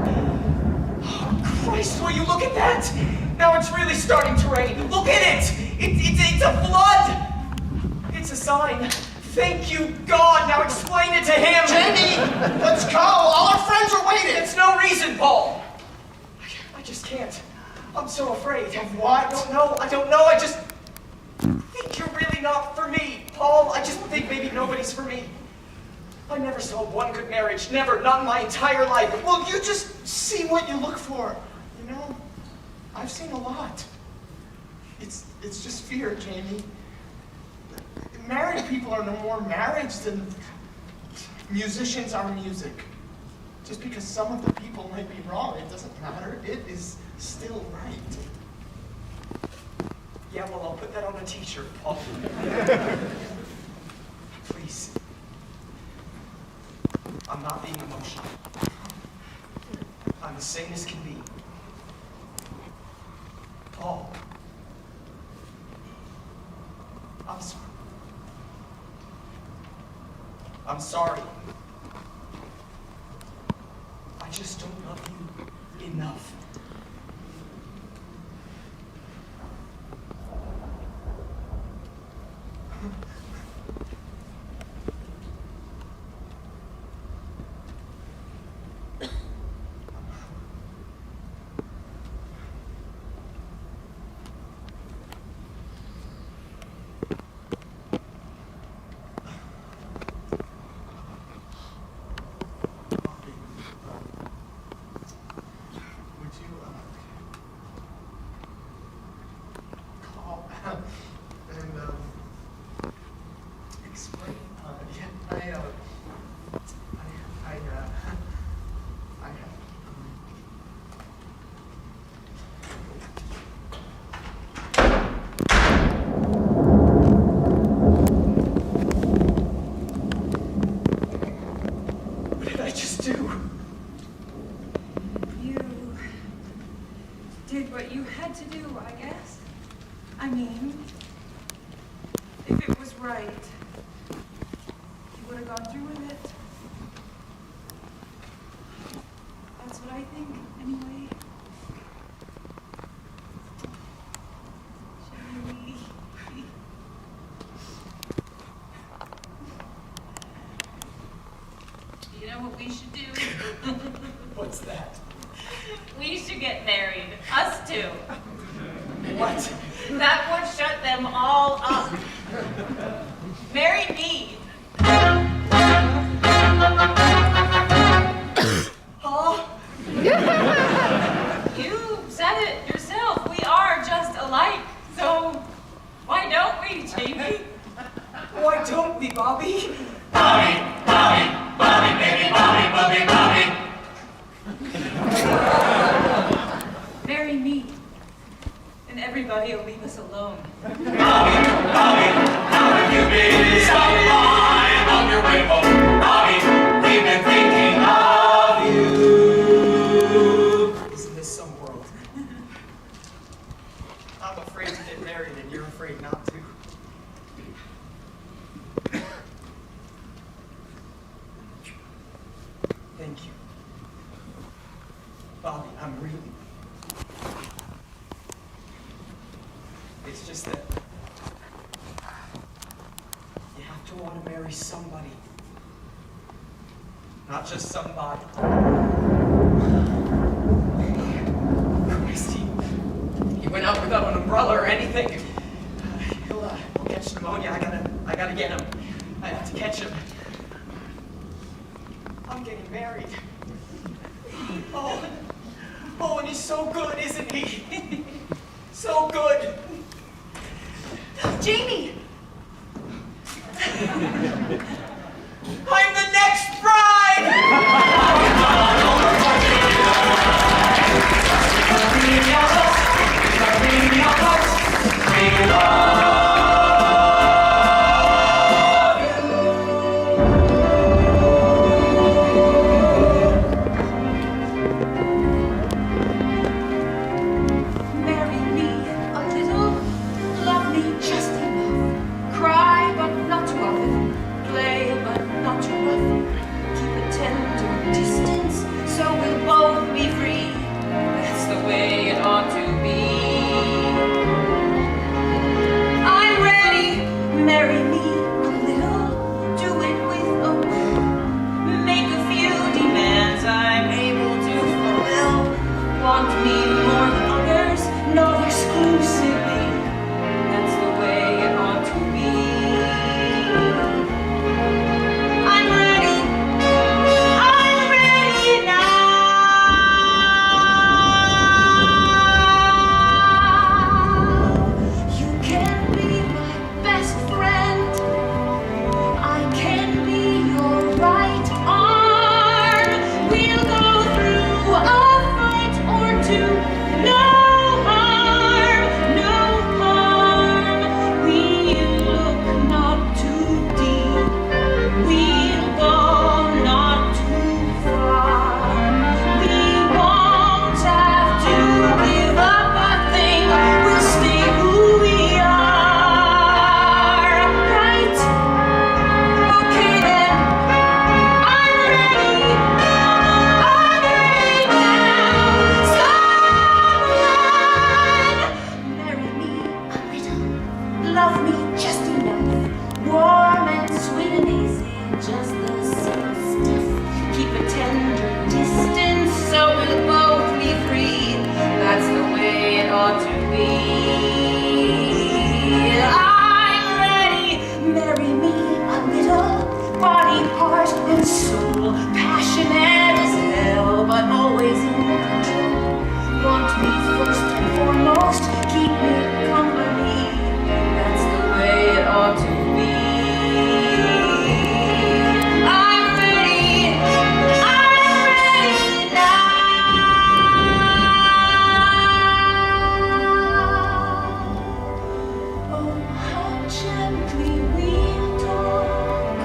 Oh, Christ, will you look at that? Now it's really starting to rain. Look at it! It's a flood! It's a sign. Thank you, God. Now explain it to him. Jamie, let's go. All our friends are waiting. It's no reason, Paul. I just can't. I'm so afraid. Of what? I don't know. I just think you're really not for me, Paul. I just think maybe nobody's for me. I never saw one good marriage. Never. Not in my entire life. Well, you just see what you look for. You know, I've seen a lot. It's just fear, Jamie. Married people are no more marriage than musicians are music. Just because some of the people might be wrong, it doesn't matter. It is still right. Yeah, well, I'll put that on a t-shirt, Paul. Please. I'm not being emotional. I'm as sane as can be. Paul. I'm sorry. I'm sorry. I just don't love you enough. Did what you had to do, I guess. I mean, if it was right, you would have gone through with it. That's what I think, anyway. Jamie. You know what we should do? What's that? We should get married. Us two. What? That would shut them all up. Marry me. Huh? You said it yourself. We are just alike. So why don't we, Jamie? Why don't we, Bobby? Bobby, Bobby, Bobby, baby, Bobby, Bobby, Bobby. Marry me. And everybody will leave us alone. Bobby, Bobby, how have you been? Stop by on your way home. Bobby, we've been thinking of you. Isn't this some world? I'm afraid to get married and you're afraid not to. Thank you. Bobby, I'm really... It's just that you have to want to marry somebody. Not just somebody. Christy, he went out without an umbrella or anything. He'll catch pneumonia. I gotta get him. I have to catch him. I'm getting married. Oh, and he's so good, isn't he? So good. Jamie! I'm the next bride! Marry me a little, love me just enough. Cry, but not too often. Play, but not too rough. Keep a tender distance, so we'll both be free. That's the way it ought to be. I'm ready, marry me a little. Do it with a will. Make a few demands I'm able to fulfill. Want me more than others, not exclusively. That's the way it ought to be. I'm ready now. You can be my best friend. I can be your right arm. We'll just the same stuff. Keep a tender distance so we'll both be free. That's the way it ought to be. I'm ready, marry me a little, body, heart, and soul. Passionate as hell, but always in control. Want me first and foremost, keep me company. That's the way it ought to be. I'm ready now. Oh, how gently we'll talk.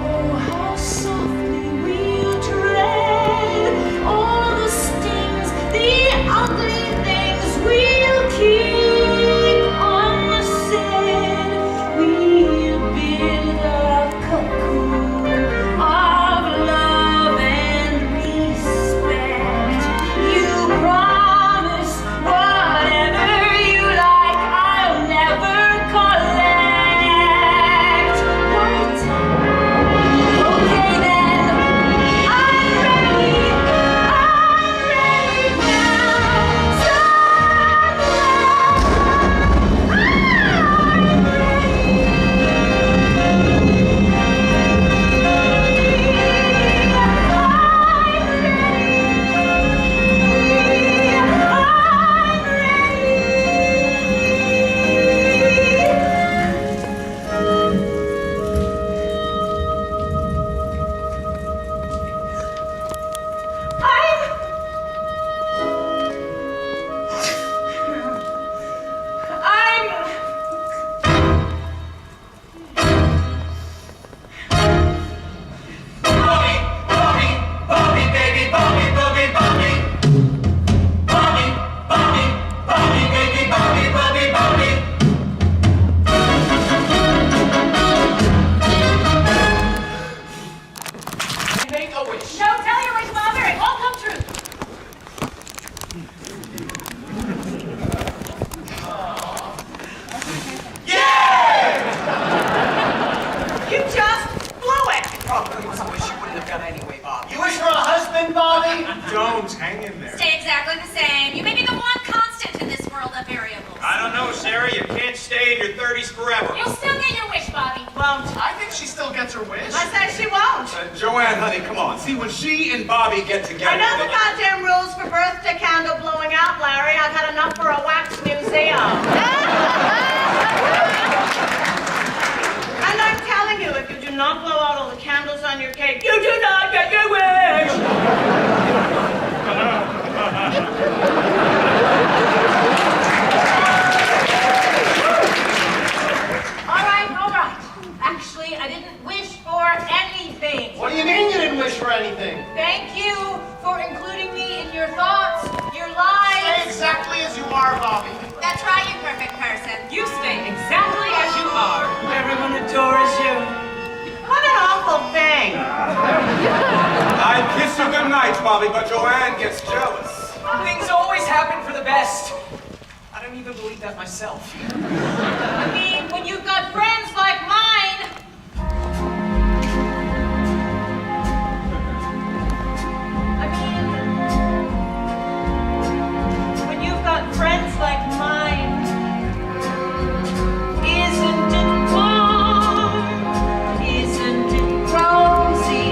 Oh, how softly we'll tread. All the stings, the ugly things we'll keep unsaid. We'll build a cocoon of love and respect. You promise whatever you like, I'll never collect. Right? Okay then, I'm ready Bobby, baby, Bobby, Bobby, Bobby. Bobby, Bobby, Bobby, baby, Bobby, Bobby, Bobby. Make a wish. No, tell your wish, Father, it won't come true. You just blew it! Probably was a wish you wouldn't have done anyway, Bob. You wish for a husband, Bobby? Don't hang in there. Stay exactly the same. You may be the one constant in this world of variables. I don't know, Sarah. You can't stay in your 30s forever. You'll still get your wish, Bobby. Won't. I think she still gets her wish. I said she won't. Joanne, honey, come on. See, when she and Bobby get together... I know the goddamn rules for birthday candle blowing out, Larry. I've had enough for a wax museum. And I'm telling you, if you do not blow out all the candles on your cake, you do not get your wish! All right, all right. Actually, I didn't wish for anything. What do you mean you didn't wish for anything? Thank you for including me in your thoughts, your Stay lives. exactly as you are, Bobby. That's right, you perfect person. You stay exactly as you are. Everyone adores you. What an awful thing. I'd kiss you goodnight, Bobby, but Joanne gets jealous. Things always happen for the best. I don't even believe that myself. I mean, when you've got friends like mine. When you've got friends like mine, isn't it warm? Isn't it rosy?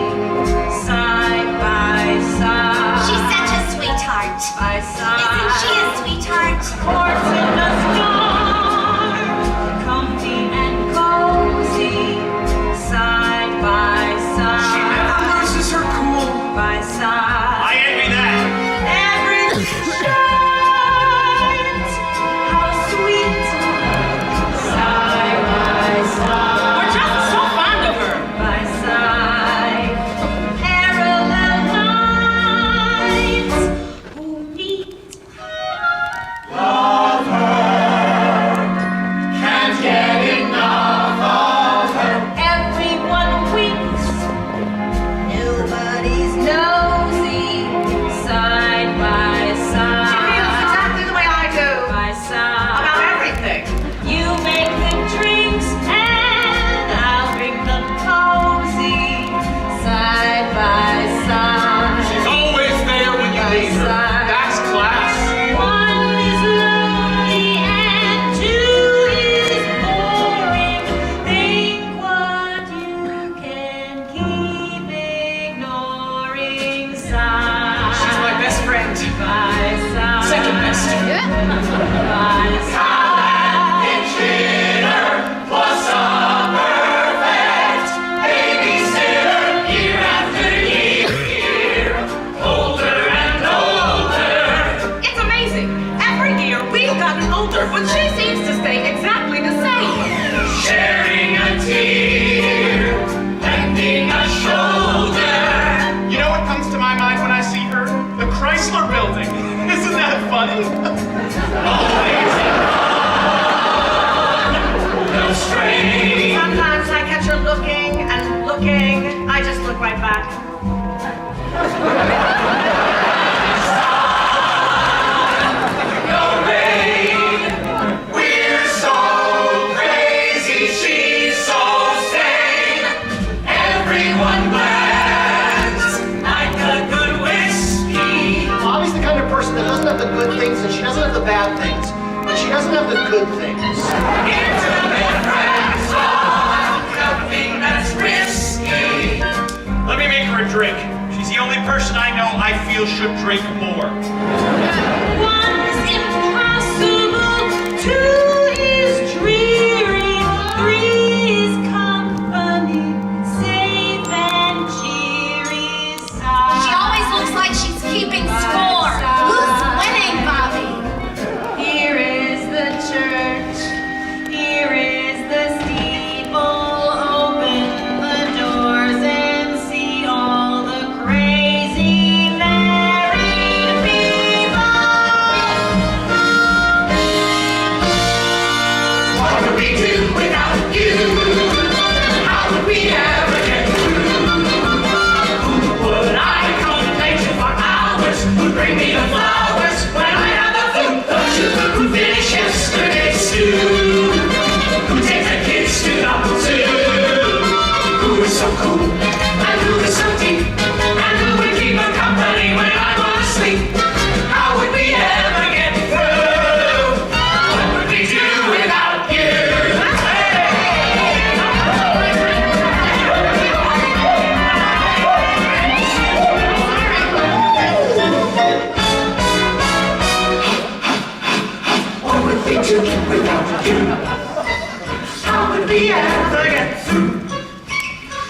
Side by side. She's such a sweetheart. By side. Isn't she a sweetheart? Courts in the storm, comfy and cold. look right back. We're so crazy, she's so sane. Everyone blends like a good whiskey. Bobby's the kind of person that doesn't have the good things and she doesn't have the bad things, but she doesn't have the good things. Intimate friends on nothing that's risky. Let me make her a drink. She's the only person I know I feel should drink more. One's impossible, two is dreary, three is company, safe and cheery. She always looks like she's keeping score. Who's winning, Bobby? Here is the church, here is the steeple, open the doors and see all the crazy married people. What would we do without you? How would we ever get through? Who would I contemplate for hours? Who'd bring me the flowers when I have the food? Don't you? Who finished yesterday's stew? Who takes the kids to the zoo? Who is so cool? And who is so deep? And who would keep them company when I want to sleep? How would we ever get through? What would we do without you? What would we do without you? How would we ever get through?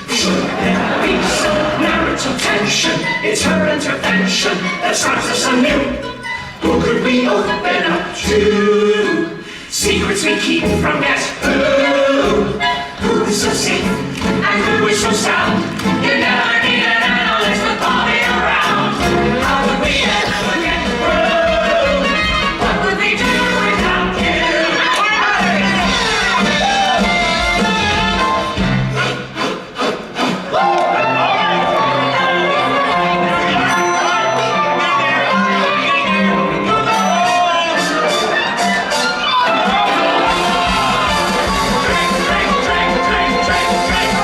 Should there be some marital tension? It's her intervention that starts us anew. Who could we open up to? Secrets we keep from guess who? Who is so safe and who is so sound? You never need an analyst with Bobby around. How would we ever get through? What would we do without you? Drink, drink, drink, drink, drink, drink.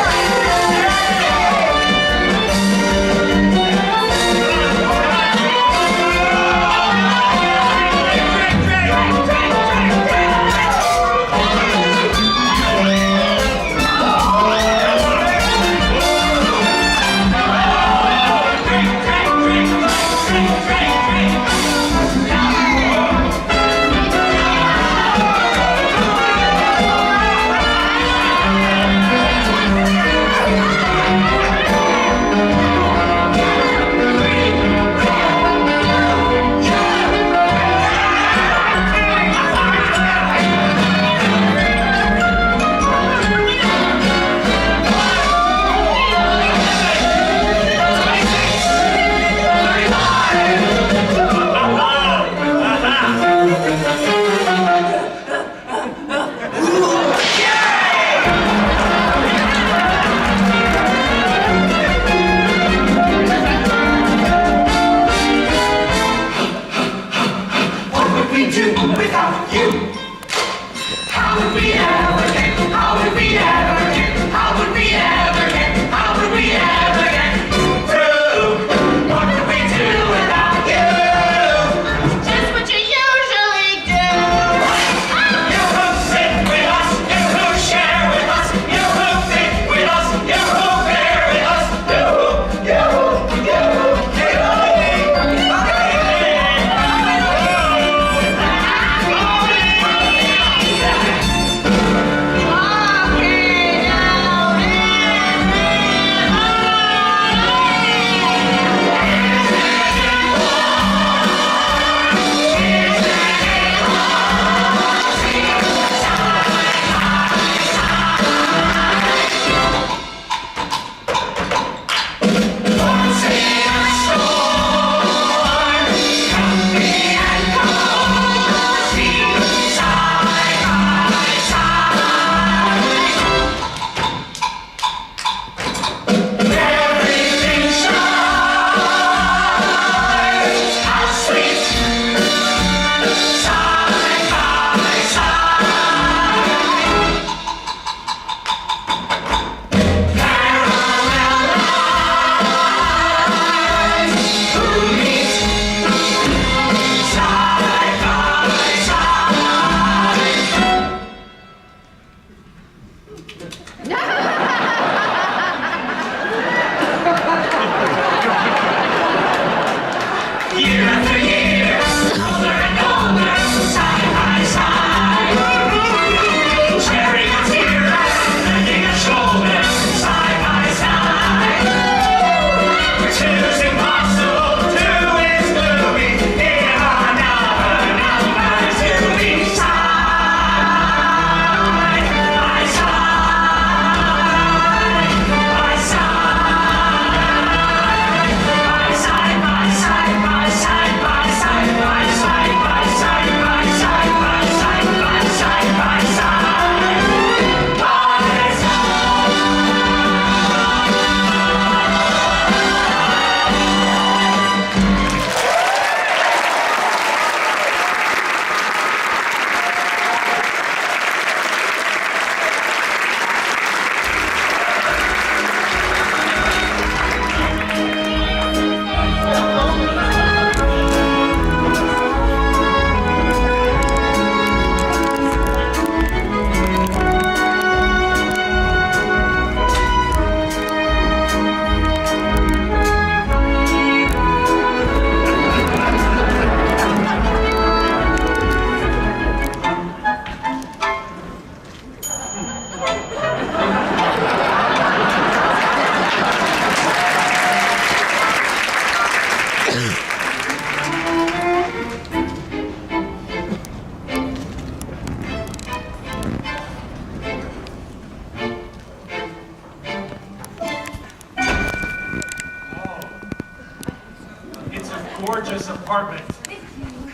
gorgeous apartment.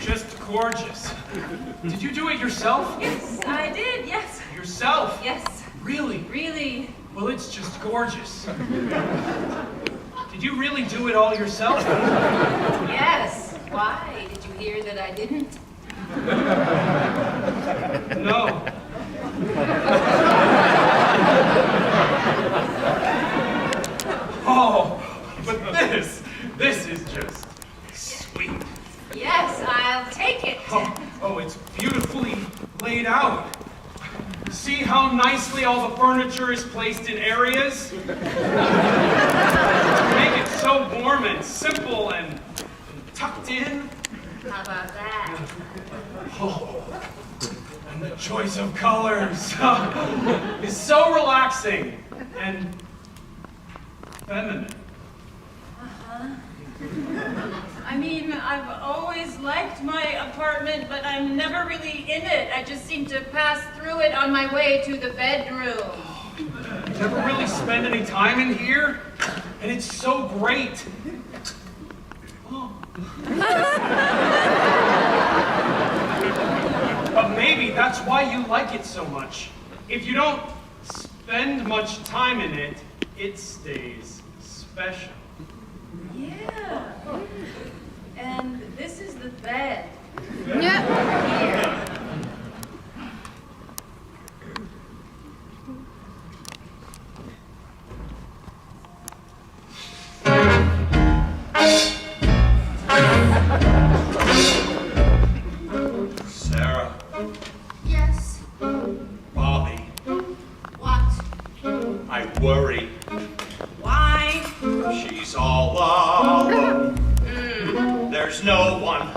Just gorgeous. Did you do it yourself? Yes, I did, yes. Yourself? Yes. Really? Really. Well, it's just gorgeous. Did you really do it all yourself? Yes. Why? Did you hear that I didn't? No. Oh, but this is just sweet. Yes, I'll take it. Oh, it's beautifully laid out. See how nicely all the furniture is placed in areas? Make it so warm and simple and tucked in. How about that? Oh, and the choice of colors is so relaxing and feminine. I mean, I've always liked my apartment, but I'm never really in it. I just seem to pass through it on my way to the bedroom. You never really spend any time in here? And it's so great. Oh. But maybe that's why you like it so much. If you don't spend much time in it, it stays special. Yeah. And this is the bed. Yeah. Here. Sarah, Yes. Bobby, What? I worry. Why? She's all alone. There's no one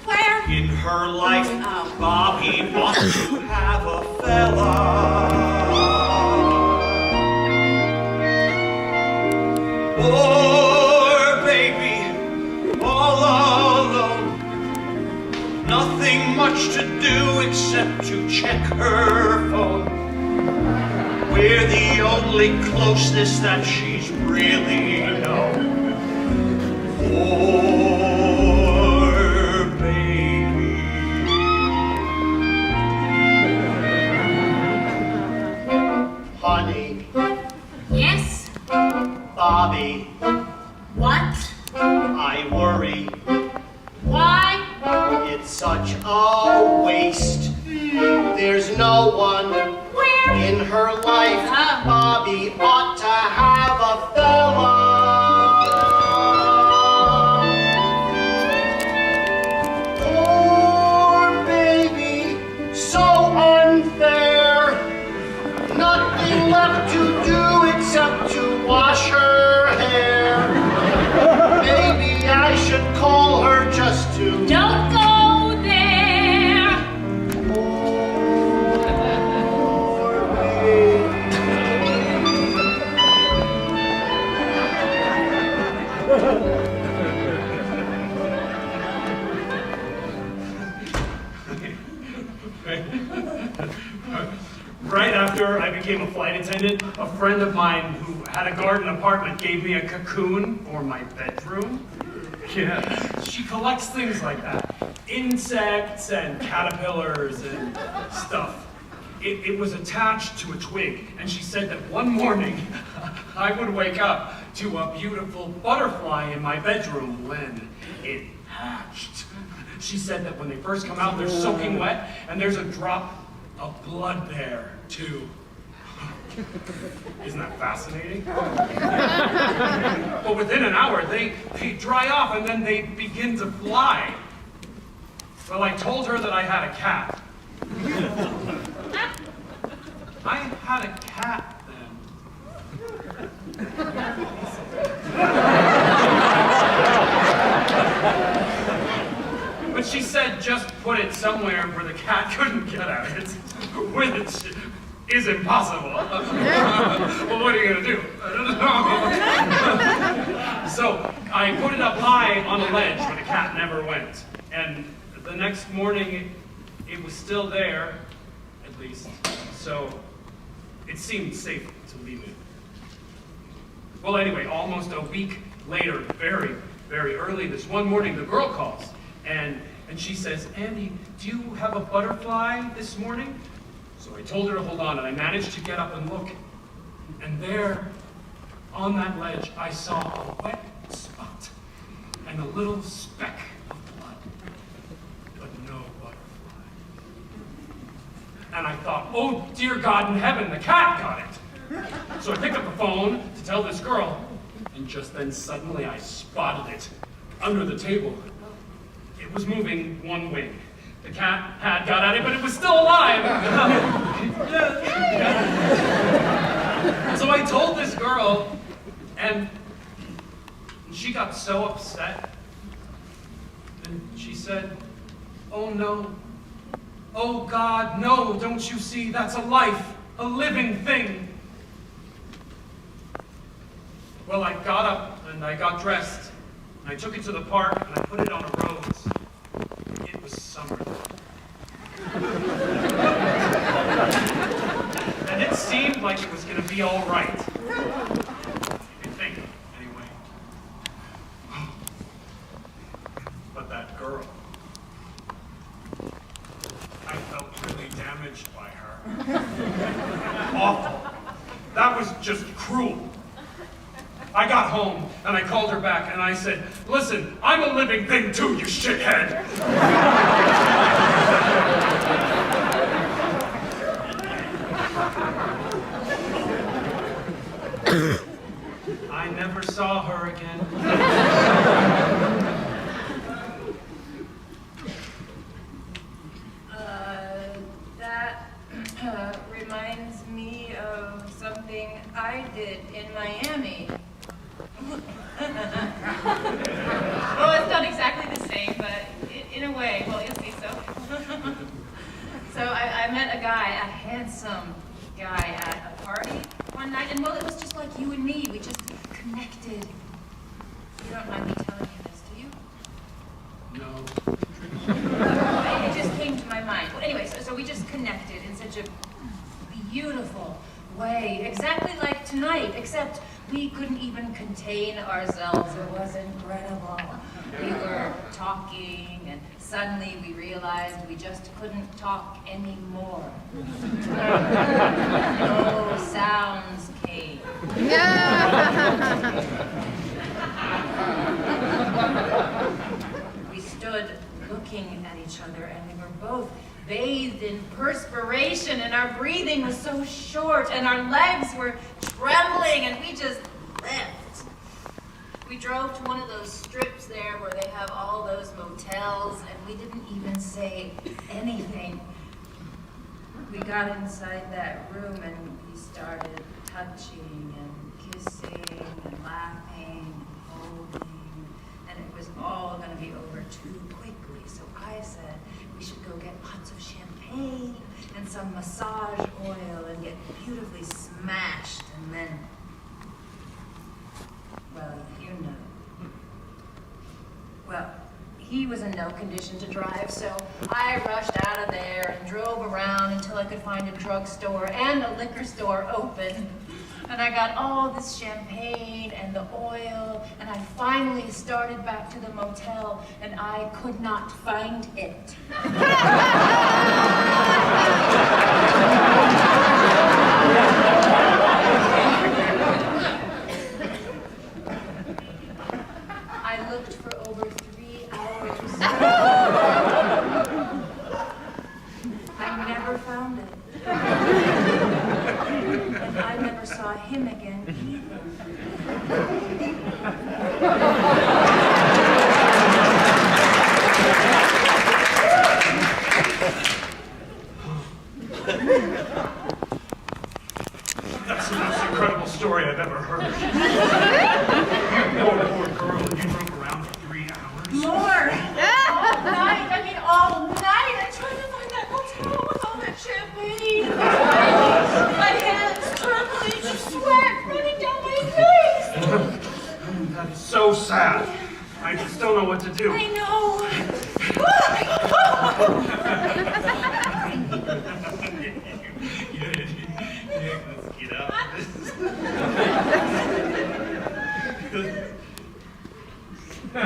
Where? in her life. Oh. Bobby wants to have a fella. Poor baby, all alone. Nothing much to do except to check her phone. We're the only closeness that she's really known. Poor baby. Honey, Yes. Bobby, What? I worry. Why? It's such a waste. There's no one Where? in her life. Oh. Bobby ought to have a fella. Poor baby, so unfair. Nothing left to do except to wash her hair. Maybe I should call her just to. Don't go there. Poor baby. Right after I became a flight attendant, a friend of mine who had a garden apartment gave me a cocoon for my bedroom. Yeah, she collects things like that. Insects and caterpillars and stuff. It was attached to a twig, and she said that one morning I would wake up to a beautiful butterfly in my bedroom when it hatched. She said that when they first come out, they're soaking wet, and there's a drop of blood there, too. Isn't that fascinating? But within an hour, they dry off, and then they begin to fly. Well, I told her that I had a cat. I had a cat then. But she said just put it somewhere where the cat couldn't get at it, which is impossible. Well, what are you gonna do? So I put it up high on a ledge where the cat never went. And the next morning, it was still there, at least. So it seemed safe to leave it. Well, anyway, almost a week later, very, very early this one morning, the girl calls, and she says, Andy, do you have a butterfly this morning? So I told her to hold on, and I managed to get up and look. And there, on that ledge, I saw a wet spot and a little speck of blood, but no butterfly. And I thought, oh dear God in heaven, the cat got it. So I picked up the phone to tell this girl, and just then suddenly I spotted it under the table. It was moving one wing. The cat had got at it, but it was still alive. So I told this girl, and she got so upset. And she said, oh no. Oh God, no, don't you see? That's a life, a living thing. Well, I got up and I got dressed, and I took it to the park and I put it on a rose. It was summer. And it seemed like it was going to be all right. I think, anyway. But that girl, I felt really damaged by her. Awful. That was just cruel. I got home, and I called her back, and I said, listen, I'm a living thing too, you shithead! I never saw her again. That reminds me of something I did in Miami. Well, it's not exactly the same, but in a way, well, you'll see so. So I met a guy, a handsome guy at a party one night, and well, it was just like you and me. We just connected. You don't mind me telling you this, do you? No. It just came to my mind. Well, anyway, so we just connected in such a beautiful way, exactly like tonight, except we couldn't even contain ourselves. It was incredible. We were talking, and suddenly we realized we just couldn't talk anymore. No sounds came. We stood looking at each other, and we were both bathed in perspiration, and our breathing was so short, and our legs were trembling, and we just left. We drove to one of those strips there where they have all those motels, and we didn't even say anything. We got inside that room, and we started touching and kissing and laughing and holding, and it was all going to be over too quickly. So I said we should go get lots of champagne and some massage oil and get beautifully smashed, and then, well, you know. Well, he was in no condition to drive, so I rushed out of there and drove around until I could find a drugstore and a liquor store open. And I got all this champagne and the oil, and I finally started back to the motel, and I could not find it. I looked for over 3 hours. I never found it. And I never saw him again either. That's the most incredible story I've ever heard. You poor girl, you drove around for 3 hours? More! All night, I mean all night. I tried to find that hotel with all that champagne. My hands trembling, sweat running down my face. That is so sad. I just don't know what to do. I know. Let's get out of this. Just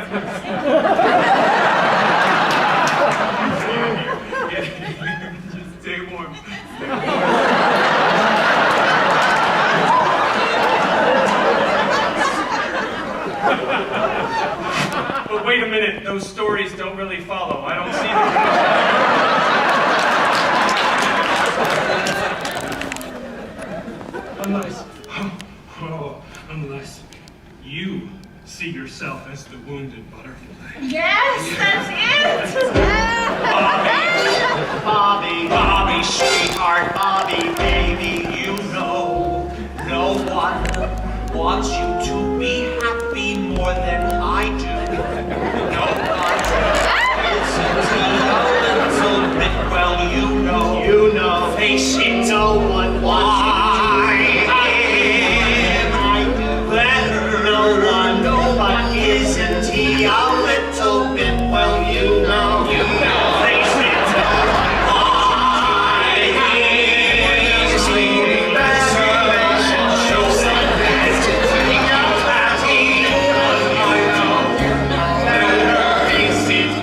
stay warm. But wait a minute, those stories don't really follow. I don't see them. Unless you see yourself as the wounded butterfly. Yes, that's it! Bobby, sweetheart, Bobby, baby, you know, no one wants you to be happy more than I do. No one isn't a little bit, well, you know, face it, no one wants you to isn't he a little bit, well, you know, face it,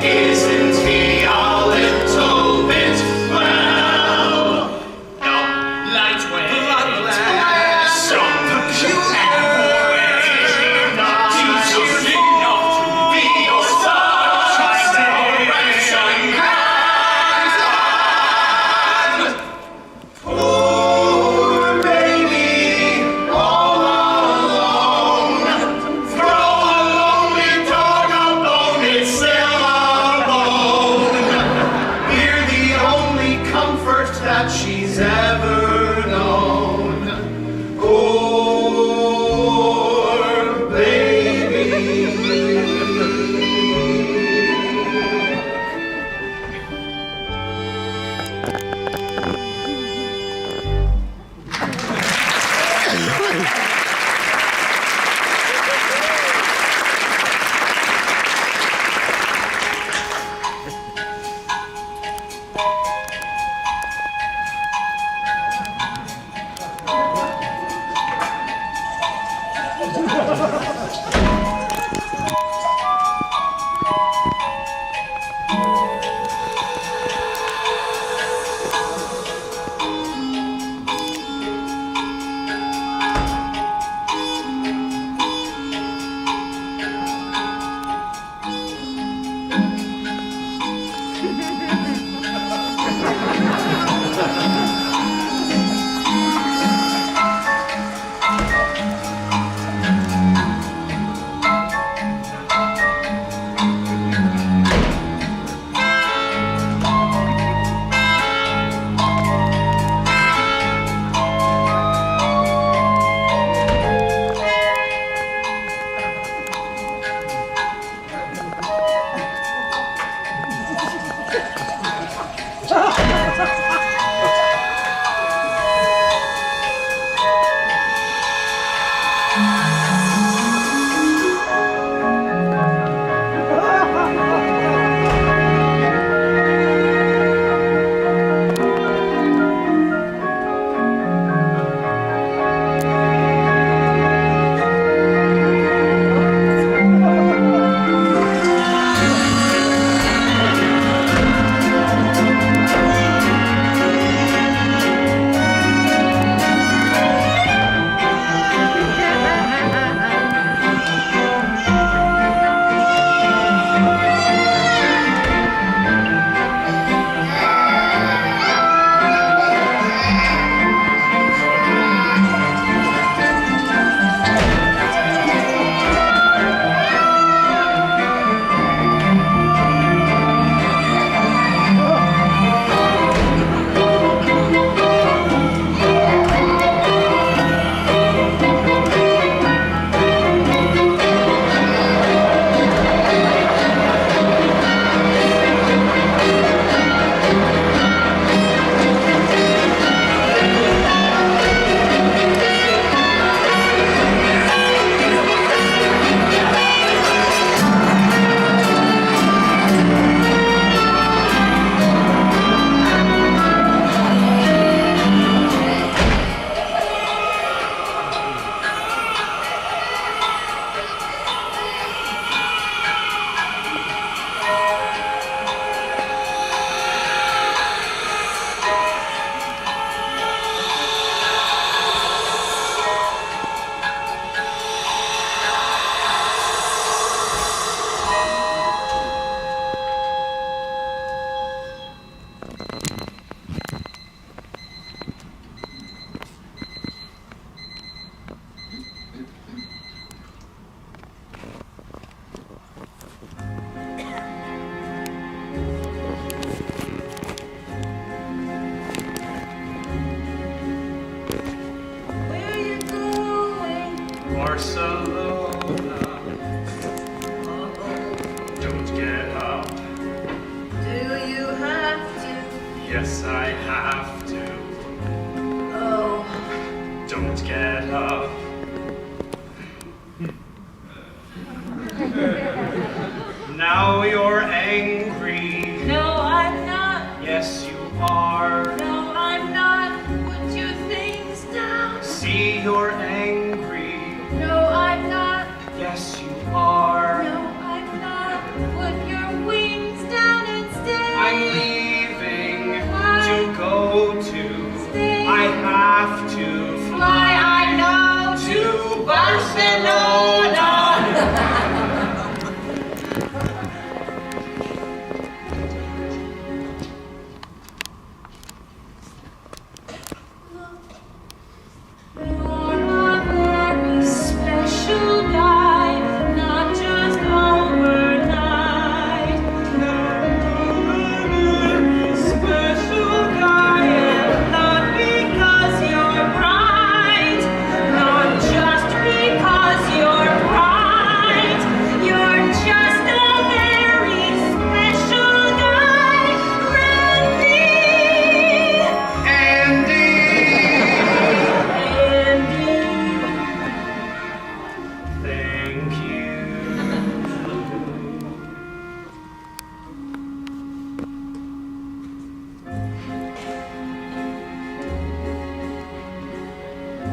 isn't he a little bit, well, no, lightweight, so that she's ever known. Poor baby. Barcelona. Don't get up. Do you have to? Yes, I have to. Oh. Don't get up. Now you're angry. No, I'm not. Yes, you are. No, I'm not. Put your things down. See, you're angry. No, I'm not. Yes, you are. No, I'm not. Put your wings down and stay. I'm leaving Fly. to go to. Stay. I have to Fly, I know. to Barcelona. You're a very special guy, not just overnight. Special guy, and not because you're bright, not just because you're bright. You're just a very special guy, Randy. Andy. Thank you.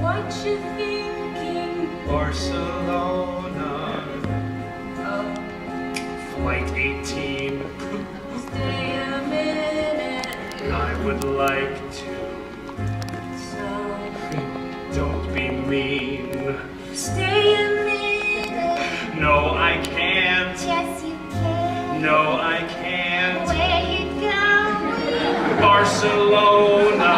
What you thinking? Barcelona. Oh, Flight 18. stay a minute. I would like to. So Don't be mean. stay a minute. No, I can't. Yes, you can. No, I can't. Where you going? Barcelona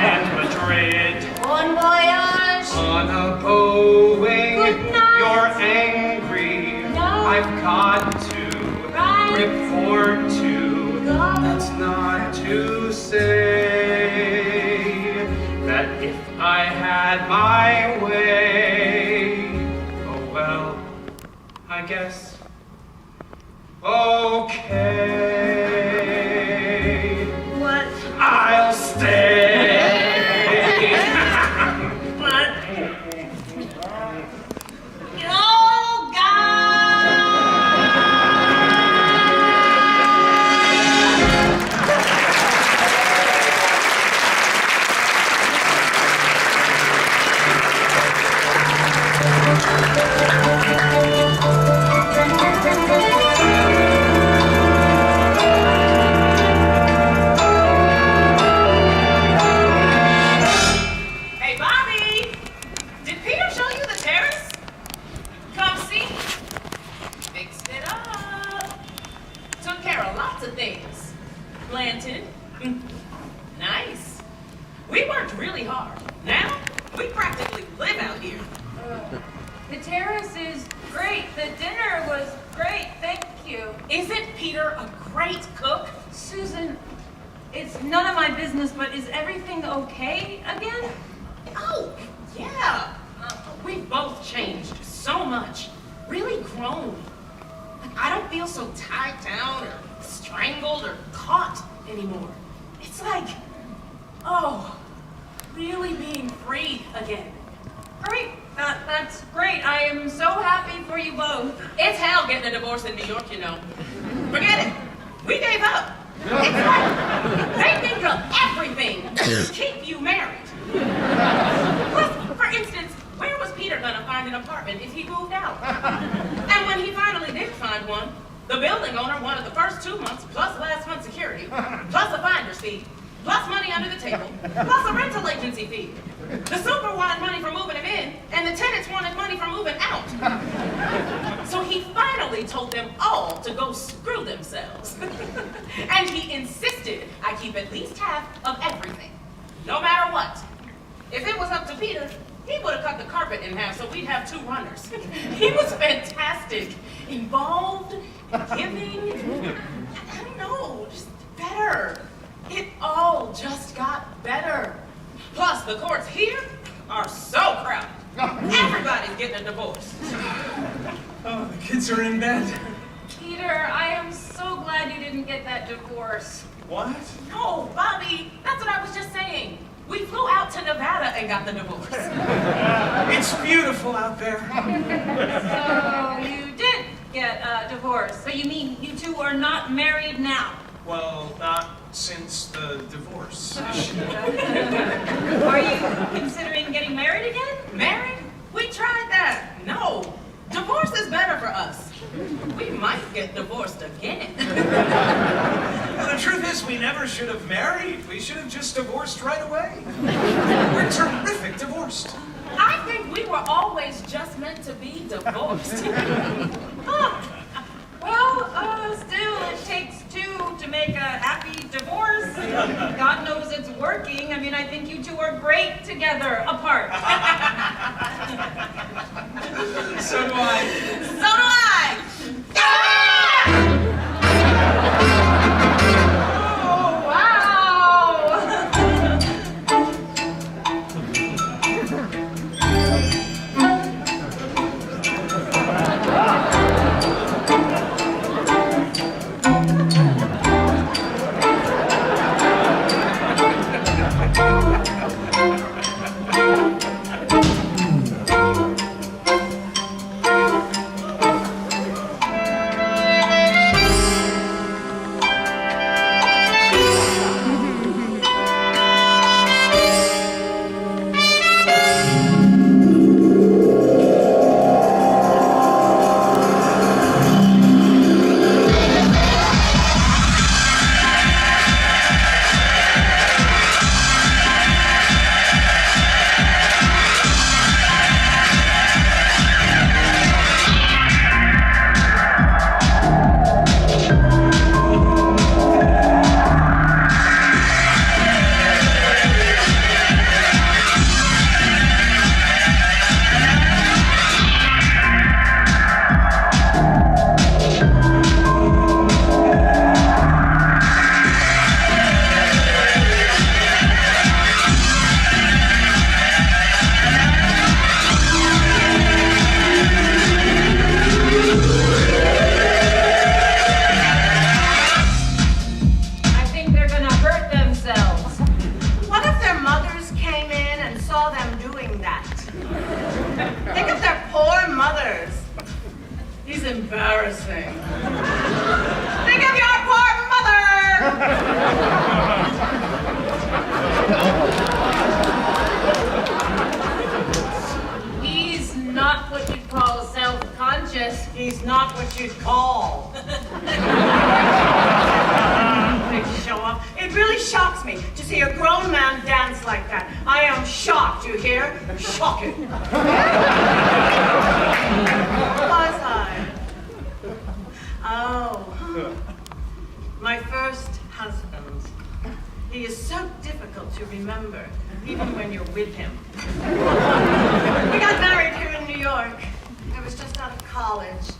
and Madrid Bon voyage. on a Boeing. Good night. You're angry. No. I've got to Right. report to. Go. That's not to say that if I had my way, oh well, I guess. Okay, What? I'll stay. What? Oh, God! Hey, Bobby! Did Peter show you the terrace? Come see. Fixed it up. Took care of lots of things. Planted. Nice. We worked really hard. Now, we practically live out here. The terrace is great. The dinner was great. Thank you. Isn't Peter a great cook? Susan, it's none of my business, but is everything okay again? Oh, yeah. We've both changed so much. Really grown. I don't feel so tied down or strangled or caught anymore. It's like, oh, really being free again. Great. That's great. I am so happy for you both. It's hell getting a divorce in New York, you know. Forget it. We gave up. It's like they think of everything to keep you married. Plus, for instance, where was Peter gonna find an apartment if he moved out? And when he finally did find one, the building owner wanted the first 2 months plus last month's security, plus a finder's fee, plus money under the table, plus a rental agency fee. The super wanted money for moving him in, and the tenants wanted money for moving out. So he finally told them all to go screw themselves. And he insisted I keep at least half of everything, no matter what. If it was up to Peter, he would have cut the carpet in half so we'd have 2 runners. He was fantastic, involved, giving. I don't know, just better. It all just got better. Plus, the courts here are so crowded. getting a divorce. Oh, the kids are in bed. Peter, I am so glad you didn't get that divorce. What? No, Bobby, that's what I was just saying. We flew out to Nevada and got the divorce. It's beautiful out there. So you did get a divorce. So you mean you two are not married now? Well, not since the divorce issue. Are you considering getting married again? Married? We tried that. No, divorce is better for us. We might get divorced again. Well, the truth is, we never should have married. We should have just divorced right away. We're terrific divorced. I think we were always just meant to be divorced. Well, still, it takes two to make a happy divorce. God knows it's working. I mean, I think you two are great together, apart. So do I. So do I! Oh, wow! embarrassing. Think of your poor mother! He's not what you'd call self-conscious. He's not what you'd call. Big show off. It really shocks me to see a grown man dance like that. I am shocked, you hear? Shocking. Was I? Oh. My first husband. He is so difficult to remember, even when you're with him. We got married here in New York. I was just out of college.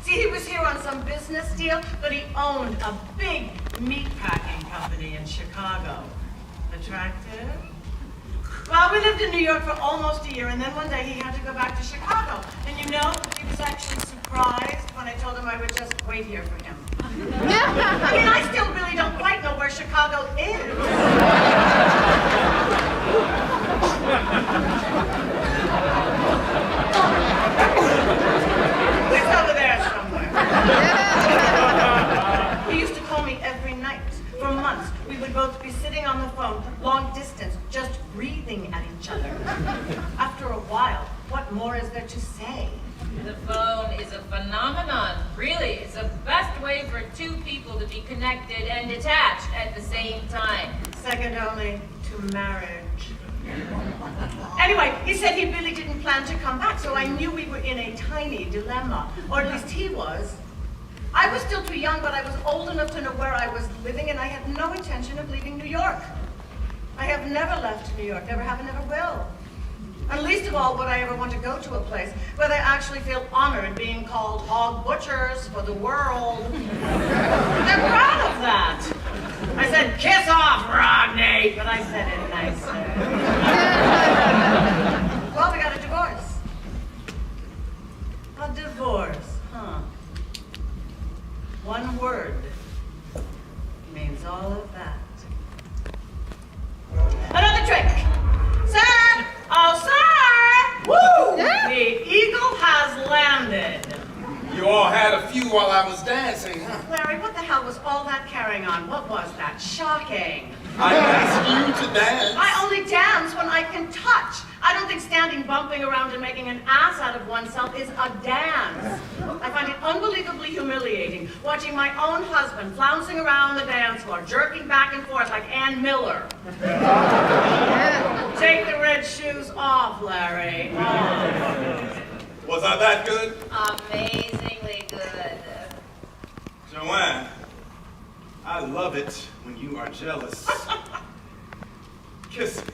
See, he was here on some business deal, but he owned a big meatpacking company in Chicago. Attractive? Well, we lived in New York for almost a year, and then one day he had to go back to Chicago. And you know, he was actually surprised when I told him I would just wait here for him. I mean, I still really don't quite know where Chicago is. It's over there somewhere. He used to call me every night. For months, we would both be sitting on the phone, long distance, just breathing at each other. After a while, what more is there to say? The phone is a phenomenon. Really, it's the best way for two people to be connected and detached at the same time. Second only to marriage. Anyway, he said he really didn't plan to come back, so I knew we were in a tiny dilemma. Or at least he was. I was still too young, but I was old enough to know where I was living, and I had no intention of leaving New York. I have never left New York, never have and never will. And least of all would I ever want to go to a place where they actually feel honored being called hog butchers for the world. They're proud of that. I said, kiss off, Rodney, but I said it nicer. Well, we got a divorce. You all had a few while I was dancing, huh? Larry, what the hell was all that carrying on? What was that? Shocking. I asked you to dance. I only dance when I can touch. I don't think standing bumping around and making an ass out of oneself is a dance. I find it unbelievably humiliating watching my own husband flouncing around the dance floor, jerking back and forth like Ann Miller. Take the red shoes off, Larry. Off. Was I that good? Amazingly good. Joanne, I love it when you are jealous. Kiss me.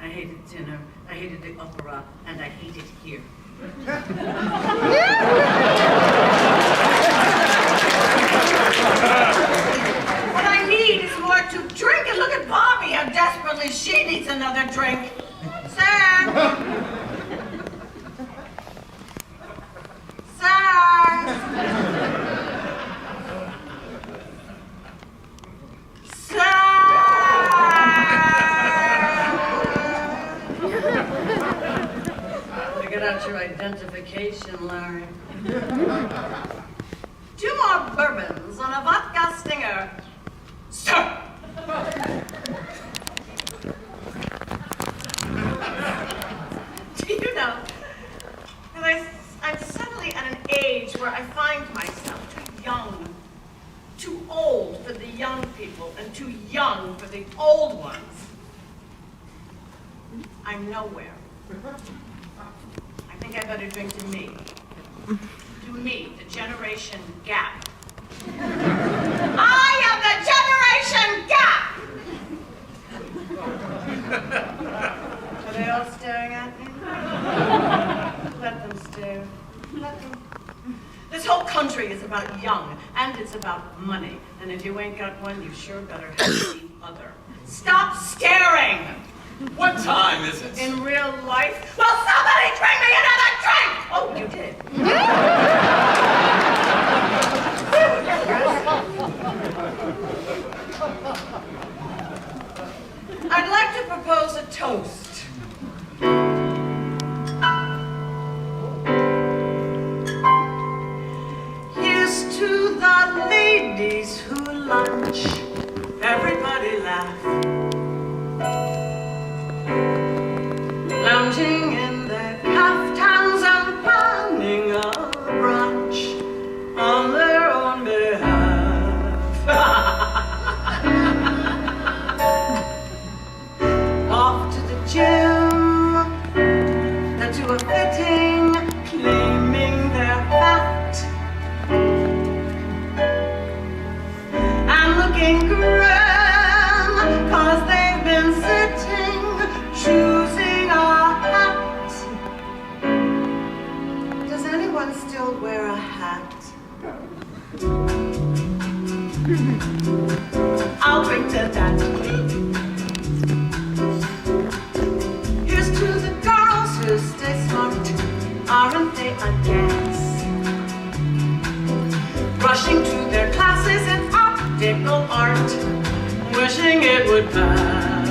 I hated dinner, I hated the opera, and I hated here. What I need is more to drink, and look at Bobby, how desperately she needs another drink. Sir! Get out your identification, Larry. 2 more bourbons on a vodka stinger. Sir! Do you know that I'm suddenly at an age where I find myself too young, too old for the young people, and too young for the old ones. I'm nowhere. I think I better drink to me. To me, the generation gap. I am the generation gap! Are they all staring at me? Let them stare. Let them. This whole country is about young, and it's about money. And if you ain't got one, you sure better have the other. Stop staring! What time is it? In real life? Will somebody bring me another drink? Oh, you did. I'd like to propose a toast. Here's to the ladies who lunch. Everybody laugh. Lounging in their caftans and planning a brunch on their own behalf. Off to the gym, then to a fitting, claiming their fat and looking grim, 'cause they've been sitting, choosing a hat. Does anyone still wear a hat? I'll drink to that. Here's to the girls who stay smart. Aren't they a gas? Rushing to their classes in optical art, wishing it would pass.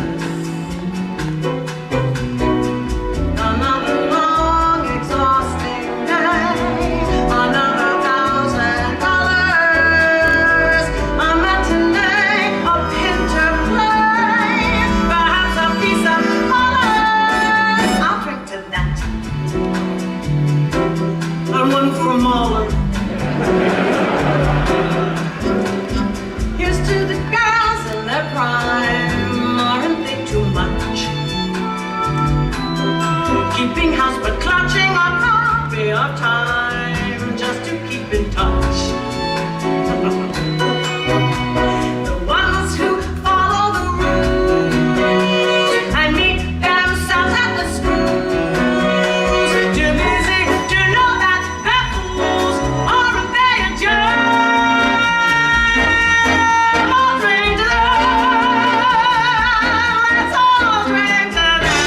Another long, exhausting day, another $1,000, a matinee, a pinter play, perhaps a piece of colors. I'll drink to that. And one for Mahler. Here's to the girls in their prime, aren't they too much? Keeping house but clutching a copy of time just to keep in touch. The ones who follow the rules and meet themselves at the schools, too busy to know that they're fools, aren't they a germ? All drink to them, let's all drink to them.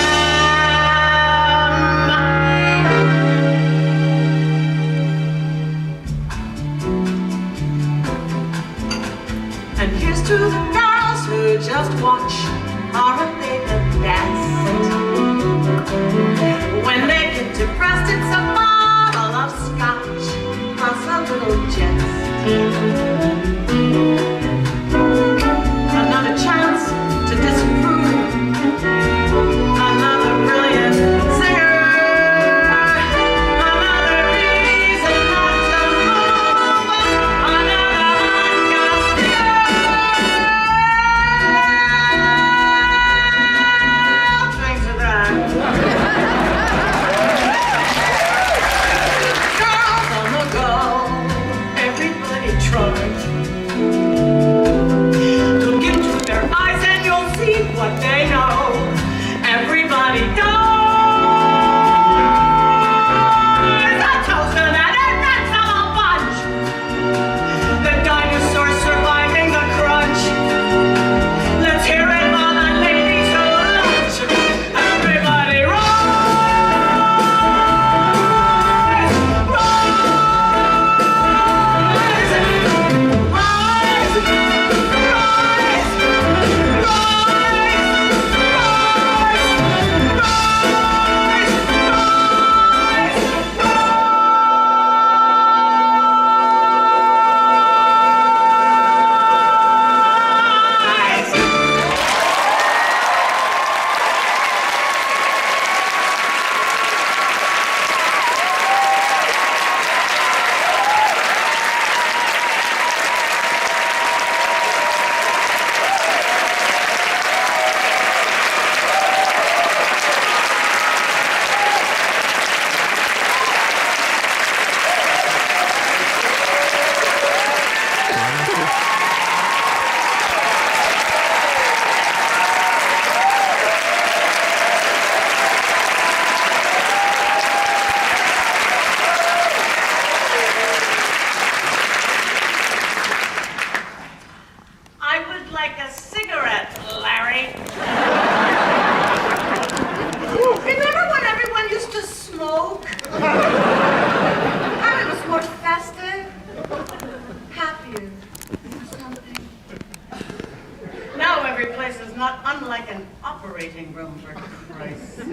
for Christ's sake.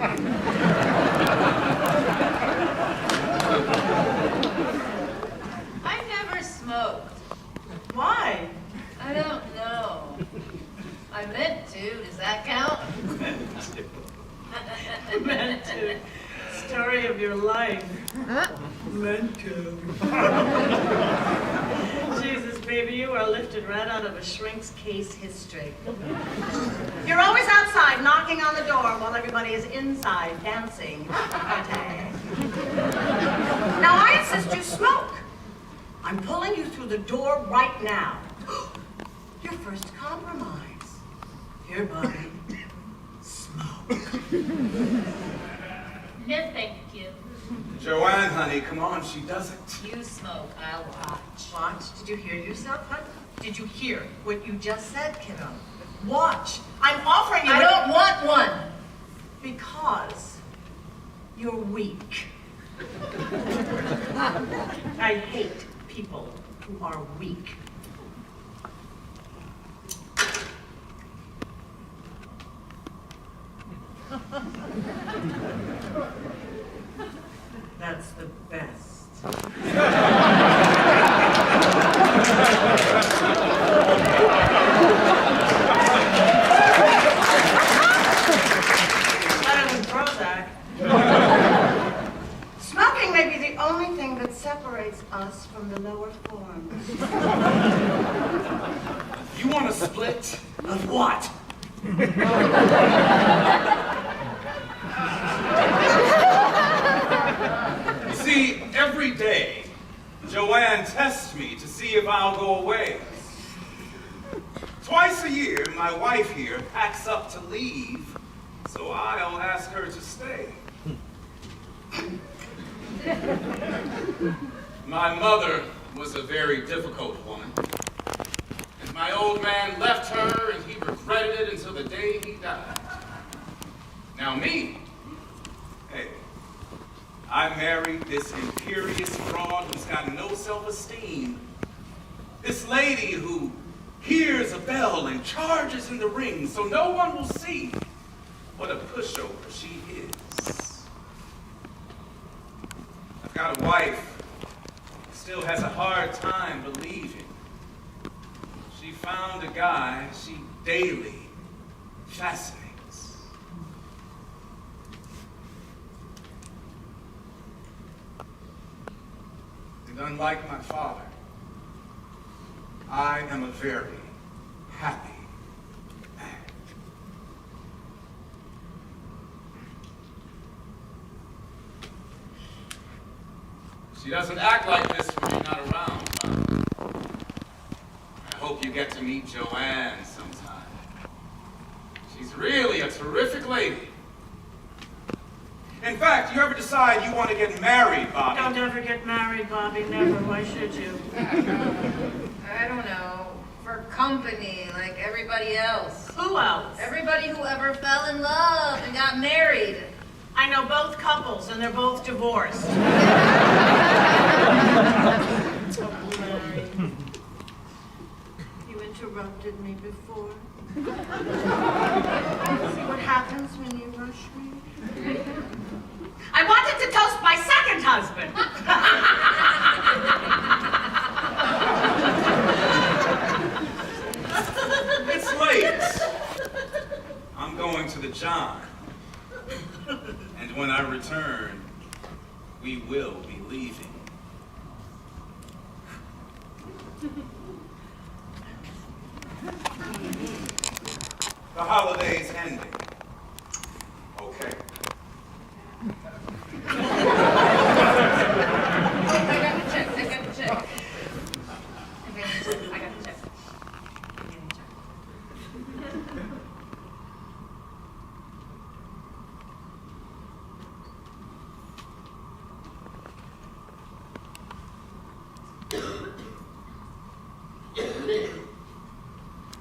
I never smoked. Why? I don't know. I meant to. Does that count? Meant to. Story of your life. Meant to. Jesus, baby, you are lifted right out of a shrink's case history. You're always outside knocking on the door while everybody is inside dancing. Now I insist you smoke. I'm pulling you through the door right now. Your first compromise. Here, Bobby. Smoke. No, thank you. Joanne, honey, come on, she doesn't. You smoke, I'll watch. Watch. Did you hear yourself, hon? Did you hear what you just said, kiddo? Watch. I'm offering you. I don't want one. Because you're weak. I hate people who are weak. That's the best. Better than Prozac. Smoking may be the only thing that separates us from the lower forms. You want a split? Of what? You see, every day, Joanne tests me to see if I'll go away. Twice a year, my wife here packs up to leave, so I'll ask her to stay. My mother was a very difficult woman. And my old man left her, and he regretted it until the day he died. Now me, hey, I married this imperious fraud who's got no self-esteem. This lady who hears a bell and charges in the ring so no one will see what a pushover she is. I've got a wife who still has a hard time believing. She found a guy she daily fascinates. And unlike my father, I am a very happy man. She doesn't act like this when you're not around, Father. I hope you get to meet Joanne sometime. She's really a terrific lady. In fact, you ever decide you want to get married, Bobby? Don't ever get married, Bobby. Never. Why should you? I don't know. For company, like everybody else. Who else? Everybody who ever fell in love and got married. I know both couples, and they're both divorced. Oh, Larry. You interrupted me before. See what happens when you rush me? I wanted to toast my second husband. It's late. I'm going to the John. And when I return, we will be leaving. The holiday's ending. Okay. I got the check. I got the check.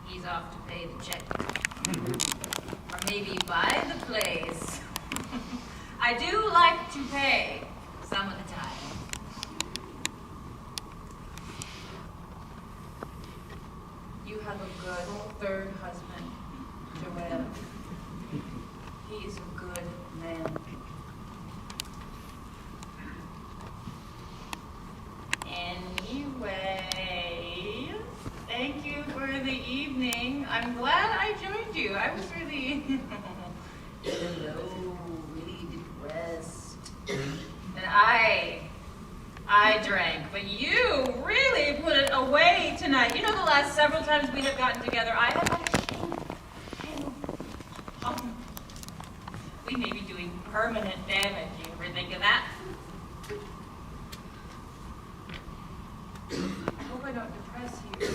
He's off to pay the check. Or maybe buy the place. I do like to pay some of the time. You have a good third husband, Joel. He is a good man. Anyway, thank you for the evening. I'm glad I joined you. I was really, really depressed. And I drank, but you really put it away tonight. You know, the last several times we have gotten together, I have had we may be doing permanent damage. You ever think of that? I hope I don't depress you.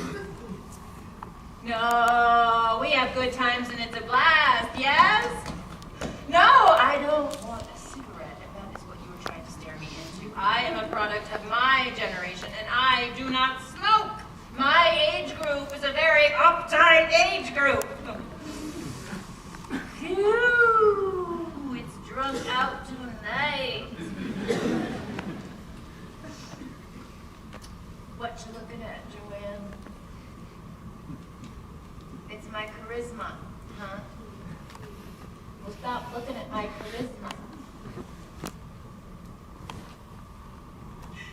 No, we have good times and it's a blast, yes? No, I don't want a cigarette, if that is what you were trying to stare me into. I am a product of my generation, and I do not smoke. My age group is a very uptight age group. Phew, it's drunk out tonight. What you looking at, Joanne? It's my charisma, huh? Well, stop looking at my charisma.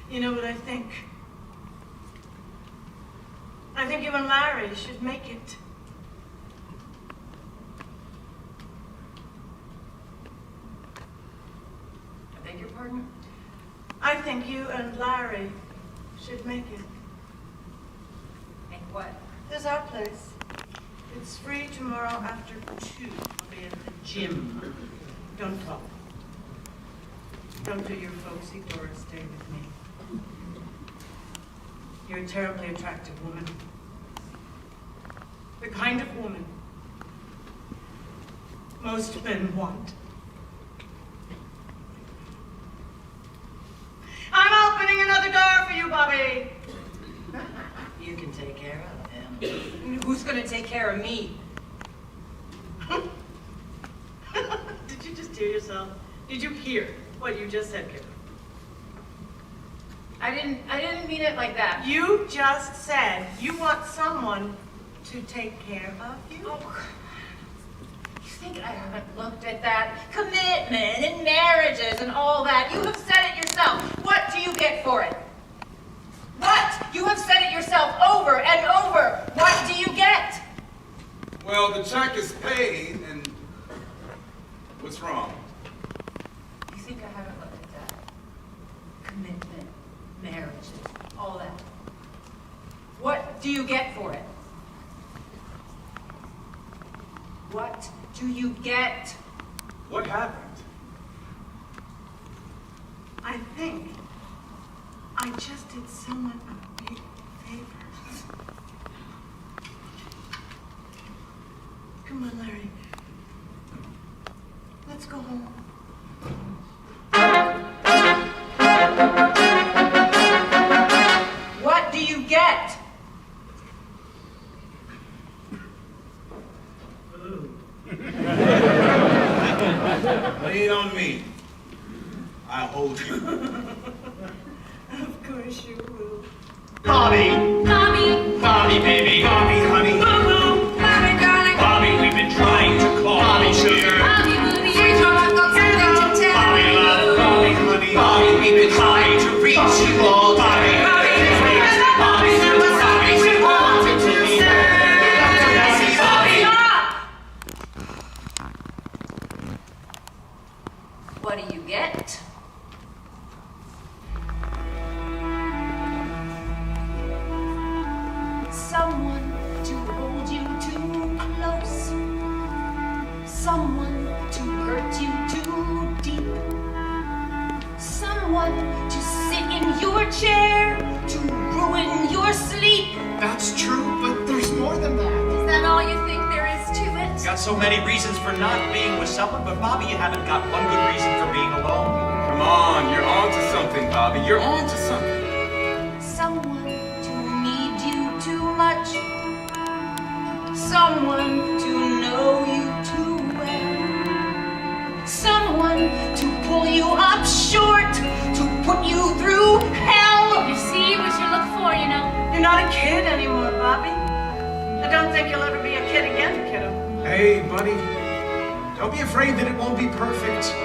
You know what I think? I think you and Larry should make it. I beg your pardon? I think you and Larry should make it. Make what? There's our place. It's free tomorrow after 2. We'll be at the gym. Don't talk. Don't do your folksy Doris Day with me. You're a terribly attractive woman. The kind of woman most men want. I'm opening another door for you, Bobby. You can take care of him. Who's gonna take care of me? Did you just hear yourself? Did you hear what you just said, kid? I didn't mean it like that. You just said you want someone to take care of you? Oh, you think I haven't looked at that? Commitment and marriages and all that. You have said it yourself. What do you get for it? What? You have said it yourself over and over. What do you get? Well, the check is paid, and what's wrong? You think I haven't looked at that? Commitment, marriages, all that. What do you get for it? What do you get? What happened? I think I just did someone a big favor. Come on, Larry. Let's go home. What do you get? Lean on me. I'll hold you. Of course you will. Bobby! Bobby! Bobby, baby! Bobby, honey! Boo-boo! Bobby, darling! Bobby, we've been trying to call. Bobby, sugar! Bobby, booby! I've got something to tell Bobby, you. love! Bobby, honey! Bobby, we've been trying to reach you all. Bobby! Bobby, Bobby, there was something we wanted to say. Bobby! What do you get? Someone to hold you too close. Someone to hurt you too deep. Someone to sit in your chair to ruin your sleep. That's true, but there's more than that. Is that all you think there is to it? Got so many reasons for not being with someone, but Bobby, you haven't got one good reason for being alone. Come on, you're on to something, Bobby. You're on to something. Someone to need you too much. Someone to know you too well. Someone to pull you up short, to put you through hell. You see what you look for, you know? You're not a kid anymore, Bobby. I don't think you'll ever be a kid again, kiddo. Hey, buddy. Don't be afraid that it won't be perfect.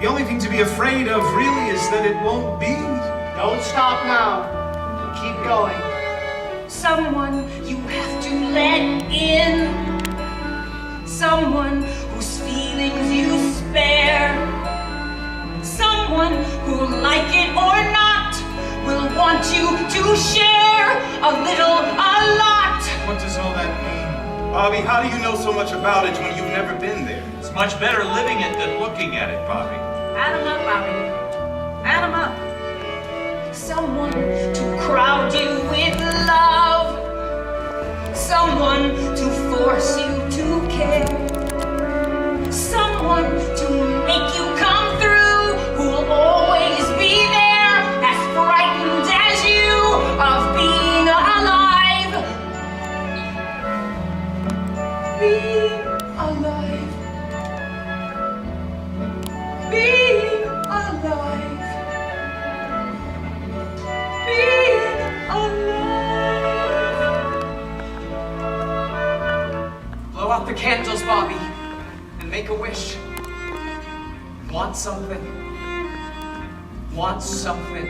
The only thing to be afraid of, really, is that it won't be. Don't stop now. Keep going. Someone you have to let in. Someone whose feelings you spare. Someone who, like it or not, will want you to share a little, a lot. What does all that mean? Bobby, how do you know so much about it when you've never been there? It's much better living it than looking at it, Bobby. Add 'em up, Bobby. Add 'em up. Someone to crowd you with love. Someone to force you to care. Someone to make you come through, who'll always be there, as frightened as you of being alive. Being alive. Being alive. Being alive. Blow out the candles, Bobby, and make a wish. Want something? Want something?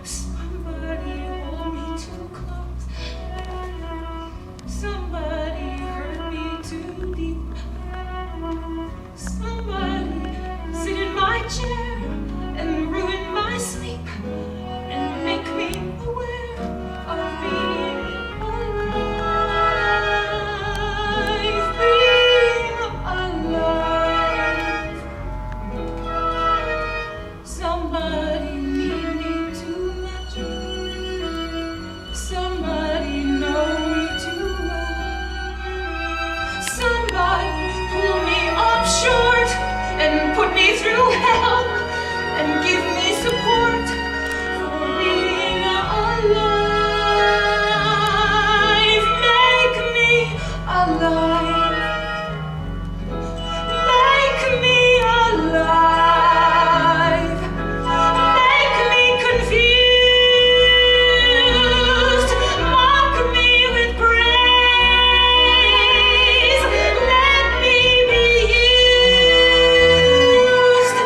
Somebody hold me too close. Somebody hurt me too deep. Somebody sit in my chair and ruin my sleep and make me aware of being alive. Being alive. Somebody need me too much. Somebody know me too well. Somebody pull me up short and put me through hell and give me support for being alive. Make me alive. Make me alive. Make me confused. Mock me with praise. Let me be used.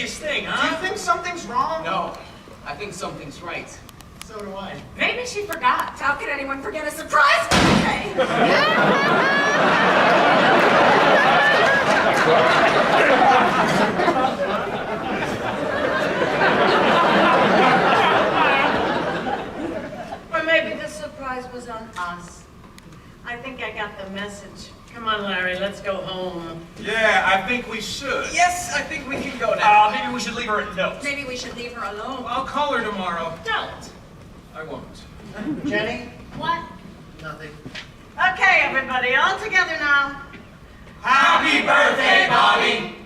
craziest thing, Do you huh? think something's wrong? No, I think something's right. So do I. Maybe she forgot. How could anyone forget a surprise birthday? Or maybe the surprise was on us. I think I got the message. Come on, Larry, let's go home. Yeah, I think we should. Yes, I think we can go now. Maybe we should leave her a note. Maybe we should leave her alone. I'll call her tomorrow. Don't. I won't. Jenny? What? Nothing. Okay, everybody, all together now. Happy birthday, Bobby!